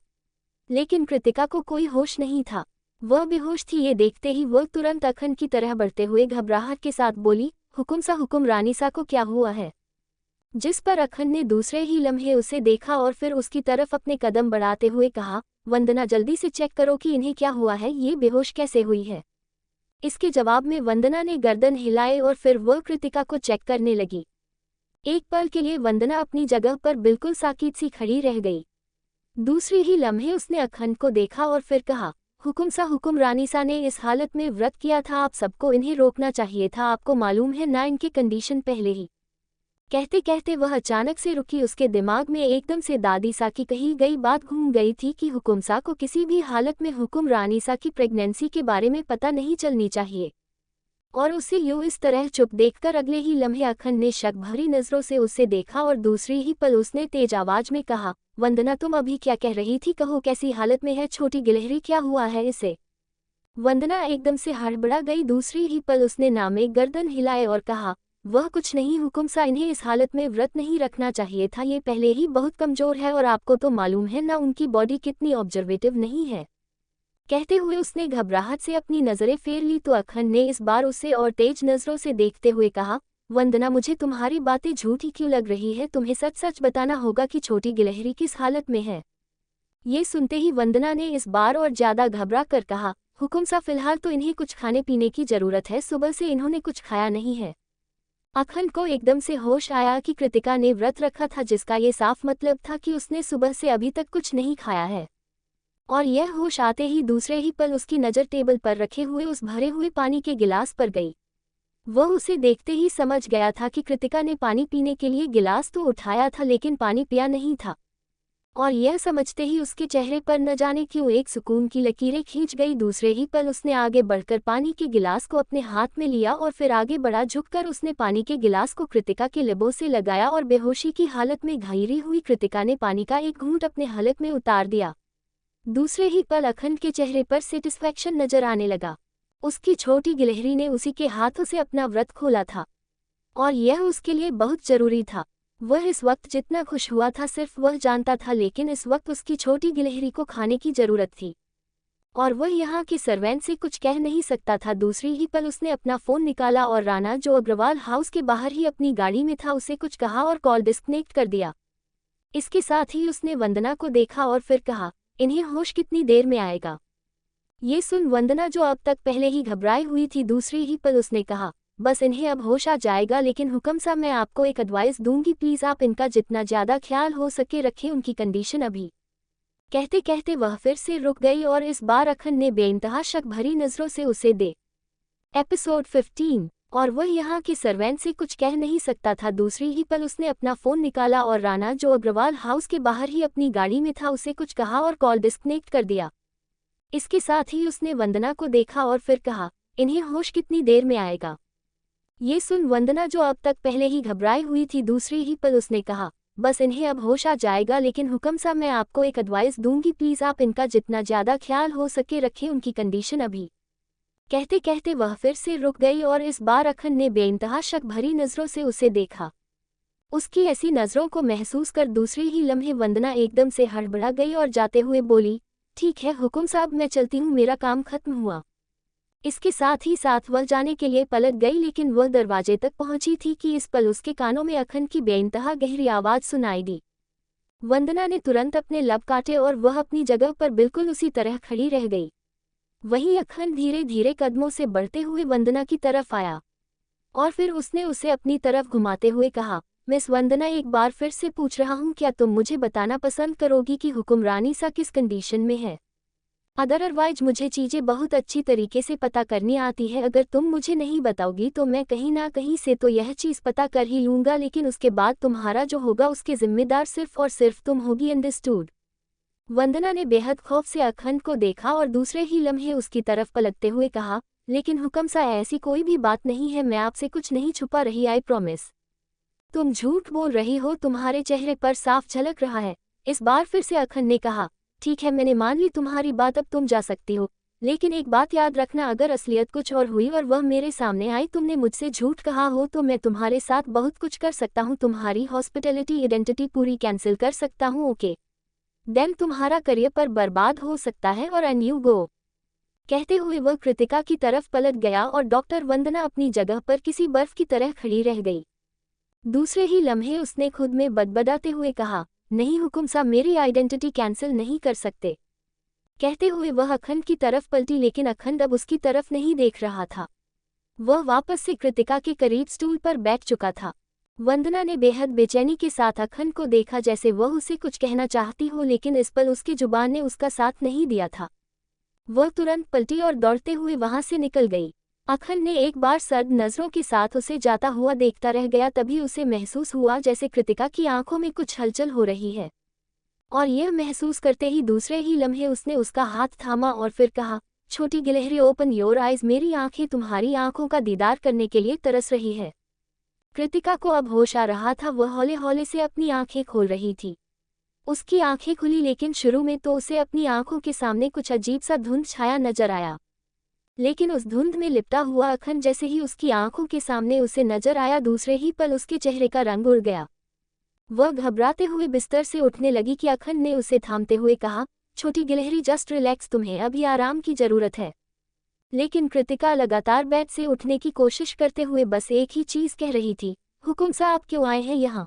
लेकिन कृतिका को कोई होश नहीं था। वह बेहोश थी। ये देखते ही वह तुरंत अखंड की तरह बढ़ते हुए घबराहट के साथ बोली, हुकुम रानी सा को क्या हुआ है? जिस पर अखंड ने दूसरे ही लम्हे उसे देखा और फिर उसकी तरफ अपने कदम बढ़ाते हुए कहा, वंदना जल्दी से चेक करो कि इन्हें क्या हुआ है, ये बेहोश कैसे हुई है? इसके जवाब में वंदना ने गर्दन हिलाए और फिर वह कृतिका को चेक करने लगी। एक पल के लिए वंदना अपनी जगह पर बिल्कुल साकित सी खड़ी रह गई। दूसरी ही लम्हे उसने अखंड को देखा और फिर कहा, हुकुम रानी सा ने इस हालत में व्रत किया था, आप सबको इन्हें रोकना चाहिए था, आपको मालूम है ना इनकी कंडीशन पहले ही। कहते कहते वह अचानक से रुकी। उसके दिमाग में एकदम से दादी सा की कही गई बात घूम गई थी कि हुकुम सा को किसी भी हालत में हुकुम रानी सा की प्रेगनेंसी के बारे में पता नहीं चलनी चाहिए। और उसे यूं इस तरह चुप देखकर अगले ही लम्हे अखंड ने शक भरी नजरों से उसे देखा और दूसरी ही पल उसने तेज आवाज में कहा, वंदना तुम अभी क्या कह रही थी? कहो कैसी हालत में है छोटी गिलहरी, क्या हुआ है इसे? वंदना एकदम से हड़बड़ा गई। दूसरी ही पल उसने नामे गर्दन हिलाए और कहा, वह कुछ नहीं हुकुम सा, इन्हें इस हालत में व्रत नहीं रखना चाहिए था, ये पहले ही बहुत कमजोर है और आपको तो मालूम है ना उनकी बॉडी कितनी ऑब्जर्वेटिव नहीं है। कहते हुए उसने घबराहट से अपनी नज़रें फेर ली तो अखंड ने इस बार उसे और तेज नज़रों से देखते हुए कहा, वंदना मुझे तुम्हारी बातें झूठी क्यों लग रही है? तुम्हें सच सच बताना होगा कि छोटी गिलहरी किस हालत में है। ये सुनते ही वंदना ने इस बार और ज्यादा घबरा कर कहा, हुकुम सा फिलहाल तो इन्हें कुछ खाने पीने की जरूरत है, सुबह से इन्होंने कुछ खाया नहीं है। अखंड को एकदम से होश आया कि कृतिका ने व्रत रखा था, जिसका ये साफ मतलब था कि उसने सुबह से अभी तक कुछ नहीं खाया है। और यह होश आते ही दूसरे ही पल उसकी नज़र टेबल पर रखे हुए उस भरे हुए पानी के गिलास पर गई। वह उसे देखते ही समझ गया था कि कृतिका ने पानी पीने के लिए गिलास तो उठाया था लेकिन पानी पिया नहीं था। और यह समझते ही उसके चेहरे पर न जाने क्यों एक सुकून की लकीरें खींच गई। दूसरे ही पल उसने आगे बढ़कर पानी के गिलास को अपने हाथ में लिया और फिर आगे बढ़ा। झुककर उसने पानी के गिलास को कृतिका के लिबों से लगाया और बेहोशी की हालत में घायरी हुई कृतिका ने पानी का एक घूंट अपने हलक में उतार दिया। दूसरे ही पल अखंड के चेहरे पर सेटिस्फैक्शन नजर आने लगा। उसकी छोटी गिलहरी ने उसी के हाथों से अपना व्रत खोला था और यह उसके लिए बहुत जरूरी था। वह इस वक्त जितना खुश हुआ था सिर्फ वह जानता था, लेकिन इस वक्त उसकी छोटी गिलहरी को खाने की जरूरत थी और वह यहाँ के सर्वेंट से कुछ कह नहीं सकता था। दूसरी ही पल उसने अपना फ़ोन निकाला और राणा, जो अग्रवाल हाउस के बाहर ही अपनी गाड़ी में था, उसे कुछ कहा और कॉल डिस्कनेक्ट कर दिया। इसके साथ ही उसने वंदना को देखा और फिर कहा, इन्हें होश कितनी देर में आएगा? ये सुन वंदना, जो अब तक पहले ही घबराई हुई थी, दूसरी ही पल उसने कहा, बस इन्हें अब होश आ जाएगा, लेकिन हुक्म सा मैं आपको एक एडवाइस दूंगी, प्लीज़ आप इनका जितना ज़्यादा ख्याल हो सके रखें, उनकी कंडीशन अभी। कहते कहते वह फिर से रुक गई और इस बार अखंड ने बेइंतहा शक भरी नज़रों से उसे दे। एपिसोड 15। और वह यहाँ के सर्वेंट से कुछ कह नहीं सकता था। दूसरी ही पल उसने अपना फ़ोन निकाला और राणा, जो अग्रवाल हाउस के बाहर ही अपनी गाड़ी में था, उसे कुछ कहा और कॉल डिस्कनेक्ट कर दिया। इसके साथ ही उसने वंदना को देखा और फिर कहा, इन्हें होश कितनी देर में आएगा? ये सुन वंदना, जो अब तक पहले ही घबराई हुई थी, दूसरी ही पल उसने कहा, बस इन्हें अब होश आ जाएगा, लेकिन हुक्म साहब मैं आपको एक एडवाइस दूंगी, प्लीज़ आप इनका जितना ज़्यादा ख्याल हो सके रखें, उनकी कंडीशन अभी। कहते कहते वह फिर से रुक गई और इस बार अखन ने बेइंतहा शक भरी नज़रों से उसे देखा। उसकी ऐसी नज़रों को महसूस कर दूसरी ही लम्हे वंदना एकदम से हड़बड़ा गई और जाते हुए बोली, ठीक है हुकुम साहब, मैं चलती हूँ, मेरा काम खत्म हुआ। इसके साथ ही साथ वह जाने के लिए पलट गई, लेकिन वह दरवाजे तक पहुंची थी कि इस पल उसके कानों में अखन की बेइंतहा गहरी आवाज़ सुनाई दी। वंदना ने तुरंत अपने लब काटे और वह अपनी जगह पर बिल्कुल उसी तरह खड़ी रह गई। वहीं अखन धीरे धीरे कदमों से बढ़ते हुए वंदना की तरफ आया और फिर उसने उसे अपनी तरफ घुमाते हुए कहा, मिस वंदना, एक बार फिर से पूछ रहा हूँ, क्या तुम मुझे बताना पसंद करोगी कि हुक्मरानी सा किस कंडीशन में है? अदरवाइज मुझे चीज़ें बहुत अच्छी तरीके से पता करनी आती है, अगर तुम मुझे नहीं बताओगी तो मैं कहीं ना कहीं से तो यह चीज़ पता कर ही लूँगा, लेकिन उसके बाद तुम्हारा जो होगा उसके जिम्मेदार सिर्फ और सिर्फ तुम होगी, अंडरस्टूड? वंदना ने बेहद खौफ से अखंड को देखा और दूसरे ही लम्हे उसकी तरफ पलटते हुए कहा, लेकिन हुक्म सा ऐसी कोई भी बात नहीं है, मैं आपसे कुछ नहीं छुपा रही, आई प्रॉमिस। तुम झूठ बोल रही हो, तुम्हारे चेहरे पर साफ झलक रहा है। इस बार फिर से अखंड ने कहा, ठीक है मैंने मान ली तुम्हारी बात, अब तुम जा सकती हो, लेकिन एक बात याद रखना, अगर असलियत कुछ और हुई और वह मेरे सामने आई, तुमने मुझसे झूठ कहा हो, तो मैं तुम्हारे साथ बहुत कुछ कर सकता हूँ, तुम्हारी हॉस्पिटैलिटी आइडेंटिटी पूरी कैंसिल कर सकता हूँ, ओके? देन तुम्हारा करियर पर बर्बाद हो सकता है और एंड यू गो। कहते हुए वह कृतिका की तरफ पलट गया और डॉक्टर वंदना अपनी जगह पर किसी बर्फ की तरह खड़ी रह गई। दूसरे ही लम्हे उसने खुद में बदबदाते हुए कहा, नहीं हुकुम साहब, मेरी आइडेंटिटी कैंसिल नहीं कर सकते। कहते हुए वह अखंड की तरफ पलटी, लेकिन अखंड अब उसकी तरफ नहीं देख रहा था। वह वापस से कृतिका के करीब स्टूल पर बैठ चुका था। वंदना ने बेहद बेचैनी के साथ अखंड को देखा, जैसे वह उसे कुछ कहना चाहती हो, लेकिन इस पल उसकी जुबान ने उसका साथ नहीं दिया था। वह तुरंत पलटी और दौड़ते हुए वहां से निकल गई। अखंड ने एक बार सर्द नज़रों के साथ उसे जाता हुआ देखता रह गया, तभी उसे महसूस हुआ जैसे कृतिका की आंखों में कुछ हलचल हो रही है, और यह महसूस करते ही दूसरे ही लम्हे उसने उसका हाथ थामा और फिर कहा, छोटी गिलहरी, ओपन योर आइज, मेरी आंखें तुम्हारी आंखों का दीदार करने के लिए तरस रही है। कृतिका को अब होश आ रहा था, वह हौले हौले से अपनी आंखें खोल रही थी। उसकी आंखें खुली, लेकिन शुरू में तो उसे अपनी आंखों के सामने कुछ अजीब सा धुंध छाया नजर आया, लेकिन उस धुंध में लिपटा हुआ अखंड जैसे ही उसकी आंखों के सामने उसे नजर आया, दूसरे ही पल उसके चेहरे का रंग उड़ गया। वह घबराते हुए बिस्तर से उठने लगी कि अखंड ने उसे थामते हुए कहा, छोटी गिलहरी, जस्ट रिलैक्स, तुम्हें अभी आराम की जरूरत है। लेकिन कृतिका लगातार बेड से उठने की कोशिश करते हुए बस एक ही चीज कह रही थी, हुकुम साहब, आप क्यों आए हैं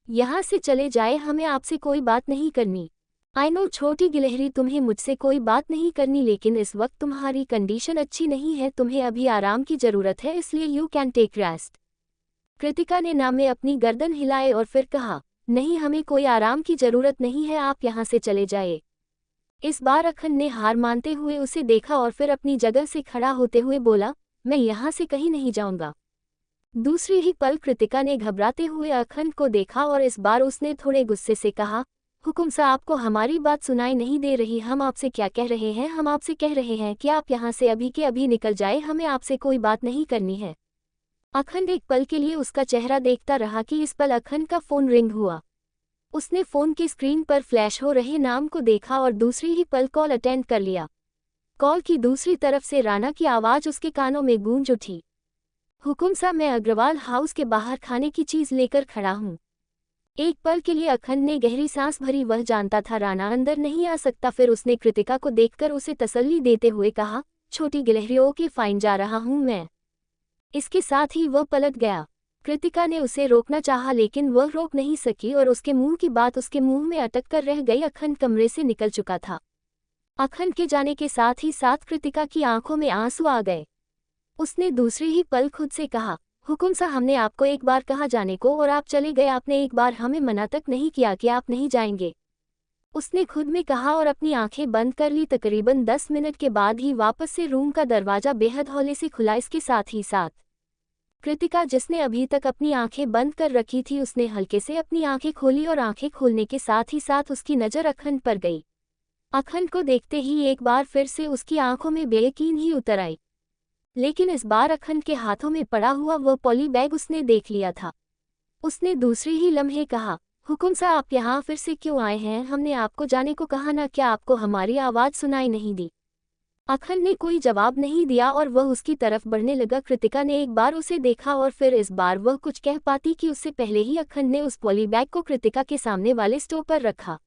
यहाँ से चले जाए, हमें आपसे कोई बात नहीं करनी। आई नो छोटी गिलहरी, तुम्हें मुझसे कोई बात नहीं करनी, लेकिन इस वक्त तुम्हारी कंडीशन अच्छी नहीं है, तुम्हें अभी आराम की जरूरत है, इसलिए you can take rest. Kritika ने नाम में अपनी गर्दन हिलाए और फिर कहा, नहीं, हमें कोई आराम की जरूरत नहीं है, आप यहाँ से चले जाए। इस बार अखंड ने हार मानते हुए उसे देखा और फिर अपनी जगह से खड़ा होते हुए बोला, मैं यहाँ से कहीं नहीं जाऊँगा। दूसरी ही पल कृतिका ने घबराते हुए अखंड को देखा और इस बार उसने थोड़े गुस्से से कहा, हुकुम साहब, आपको हमारी बात सुनाई नहीं दे रही? हम आपसे क्या कह रहे हैं? हम आपसे कह रहे हैं कि आप यहाँ से अभी के अभी निकल जाए, हमें आपसे कोई बात नहीं करनी है। अखंड एक पल के लिए उसका चेहरा देखता रहा कि इस पल अखंड का फोन रिंग हुआ। उसने फोन की स्क्रीन पर फ्लैश हो रहे नाम को देखा और दूसरी ही पल कॉल अटेंड कर लिया। कॉल की दूसरी तरफ से राणा की आवाज़ उसके कानों में गूंज उठी, हुकुम साहब, मैं अग्रवाल हाउस के बाहर खाने की चीज़ लेकर खड़ा हूँ। एक पल के लिए अखंड ने गहरी सांस भरी, वह जानता था राणा अंदर नहीं आ सकता। फिर उसने कृतिका को देखकर उसे तसल्ली देते हुए कहा, छोटी गिलहरी, ओके फाइन, जा रहा हूँ मैं। इसके साथ ही वह पलट गया। कृतिका ने उसे रोकना चाहा, लेकिन वह रोक नहीं सकी और उसके मुंह की बात उसके मुंह में अटक कर रह गई। अखंड कमरे से निकल चुका था। अखंड के जाने के साथ ही साथ कृतिका की आंखों में आंसू आ गए। उसने दूसरी ही पल खुद से कहा, हुकुम साहब, हमने आपको एक बार कहा जाने को और आप चले गए, आपने एक बार हमें मना तक नहीं किया कि आप नहीं जाएंगे। उसने खुद में कहा और अपनी आंखें बंद कर ली। तकरीबन 10 मिनट के बाद ही वापस से रूम का दरवाजा बेहद हौले से खुला। इसके साथ ही साथ कृतिका, जिसने अभी तक अपनी आंखें बंद कर रखी थी, उसने हल्के से अपनी आंखें खोली और आंखें खोलने के साथ ही साथ उसकी नज़र अखंड पर गई। अखंड को देखते ही एक बार फिर से उसकी आंखों में बेयकीन ही उतर आई। लेकिन इस बार अखंड के हाथों में पड़ा हुआ वह पॉली बैग उसने देख लिया था। उसने दूसरे ही लम्हे कहा, हुकुम सा आप यहाँ फिर से क्यों आए हैं? हमने आपको जाने को कहा ना, क्या आपको हमारी आवाज़ सुनाई नहीं दी? अखंड ने कोई जवाब नहीं दिया और वह उसकी तरफ बढ़ने लगा। कृतिका ने एक बार उसे देखा और फिर इस बार वह कुछ कह पाती कि उससे पहले ही अखंड ने उस पॉली बैग को कृतिका के सामने वाले स्टोव पर रखा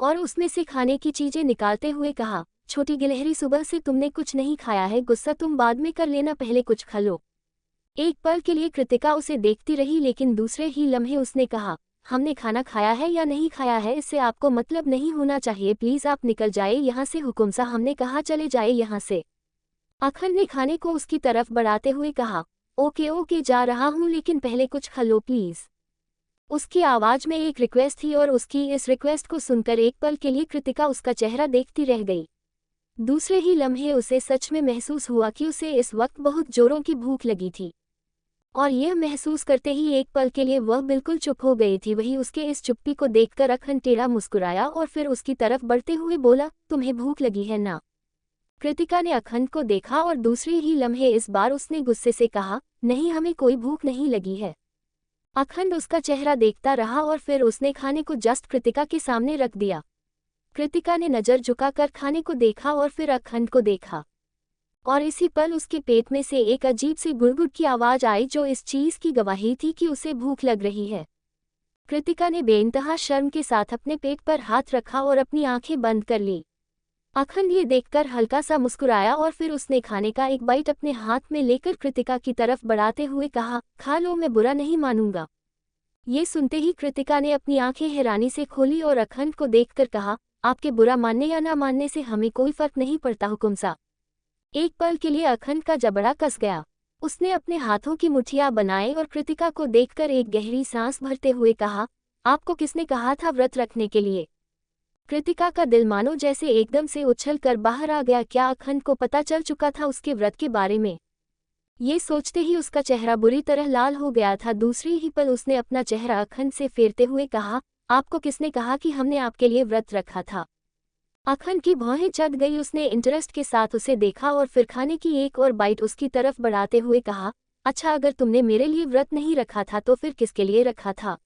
और उसमें से खाने की चीजें निकालते हुए कहा, छोटी गिलहरी, सुबह से तुमने कुछ नहीं खाया है, गुस्सा तुम बाद में कर लेना, पहले कुछ खा लो। एक पल के लिए कृतिका उसे देखती रही, लेकिन दूसरे ही लम्हे उसने कहा, हमने खाना खाया है या नहीं खाया है इससे आपको मतलब नहीं होना चाहिए, प्लीज आप निकल जाए यहाँ से। हुकुम सा, हमने कहा चले जाए यहाँ से। अखंड ने खाने को उसकी तरफ बढ़ाते हुए कहा, ओके ओके जा रहा हूँ, लेकिन पहले कुछ खा लो प्लीज। उसकी आवाज में एक रिक्वेस्ट थी और उसकी इस रिक्वेस्ट को सुनकर एक पल के लिए कृतिका उसका चेहरा देखती रह गई। दूसरे ही लम्हे उसे सच में महसूस हुआ कि उसे इस वक्त बहुत जोरों की भूख लगी थी, और यह महसूस करते ही एक पल के लिए वह बिल्कुल चुप हो गई थी। वही उसके इस चुप्पी को देखकर अखंड टेढ़ा मुस्कुराया और फिर उसकी तरफ बढ़ते हुए बोला, तुम्हें भूख लगी है ना? कृतिका ने अखंड को देखा और दूसरे ही लम्हे इस बार उसने गुस्से से कहा, नहीं, हमें कोई भूख नहीं लगी है। अखंड उसका चेहरा देखता रहा और फिर उसने खाने को जस्ट कृतिका के सामने रख दिया। कृतिका ने नजर झुकाकर खाने को देखा और फिर अखंड को देखा, और इसी पल उसके पेट में से एक अजीब सी गुड़गुड़ की आवाज आई जो इस चीज की गवाही थी कि उसे भूख लग रही है। कृतिका ने बेइंतहा शर्म के साथ अपने पेट पर हाथ रखा और अपनी आंखें बंद कर ली। अखंड ये देखकर हल्का सा मुस्कुराया और फिर उसने खाने का एक बाइट अपने हाथ में लेकर कृतिका की तरफ बढ़ाते हुए कहा, खा लो, मैं बुरा नहीं मानूंगा। ये सुनते ही कृतिका ने अपनी आंखें हैरानी से खोली और अखंड को देखकर कहा, आपके बुरा मानने या ना मानने से हमें कोई फर्क नहीं पड़ता हुकुम सा। एक पल के लिए अखंड का जबड़ा कस गया। उसने अपने हाथों की मुठ्ठियां बनाई और कृतिका को देखकर एक गहरी सांस भरते हुए कहा, आपको किसने कहा था व्रत रखने के लिए? कृतिका का दिल मानो जैसे एकदम से उछल कर बाहर आ गया। क्या अखंड को पता चल चुका था उसके व्रत के बारे में? ये सोचते ही उसका चेहरा बुरी तरह लाल हो गया था। दूसरी ही पल उसने अपना चेहरा अखंड से फेरते हुए कहा, आपको किसने कहा कि हमने आपके लिए व्रत रखा था? अखंड की भौहें चढ़ गई। उसने इंटरेस्ट के साथ उसे देखा और फिर खाने की एक और बाइट उसकी तरफ बढ़ाते हुए कहा, अच्छा, अगर तुमने मेरे लिए व्रत नहीं रखा था तो फिर किसके लिए रखा था?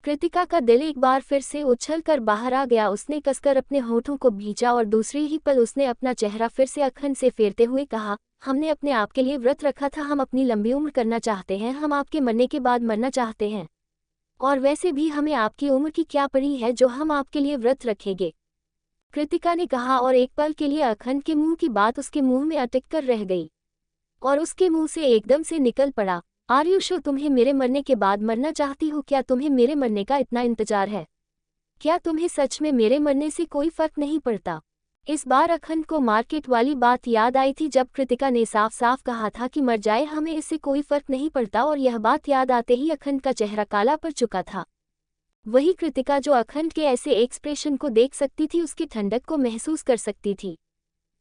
कृतिका का दिल एक बार फिर से उछल कर बाहर आ गया। उसने कसकर अपने होठों को भींचा और दूसरी ही पल उसने अपना चेहरा फिर से अखंड से फेरते हुए कहा, हमने अपने आप के लिए व्रत रखा था। हम अपनी लंबी उम्र करना चाहते हैं, हम आपके मरने के बाद मरना चाहते हैं, और वैसे भी हमें आपकी उम्र की क्या पड़ी है जो हम आपके लिए व्रत रखेंगे? कृतिका ने कहा, और एक पल के लिए अखंड के मुंह की बात उसके मुंह में अटक कर रह गई और उसके मुंह से एकदम से निकल पड़ा, आर यू श्योर? तुम्हें मेरे मरने के बाद मरना चाहती हो? क्या तुम्हें मेरे मरने का इतना इंतजार है? क्या तुम्हें सच में मेरे मरने से कोई फर्क नहीं पड़ता? इस बार अखंड को मार्केट वाली बात याद आई थी जब कृतिका ने साफ साफ कहा था कि मर जाए हमें इससे कोई फर्क नहीं पड़ता, और यह बात याद आते ही अखंड का चेहरा काला पड़ चुका था। वही कृतिका जो अखंड के ऐसे एक्सप्रेशन को देख सकती थी, उसकी ठंडक को महसूस कर सकती थी।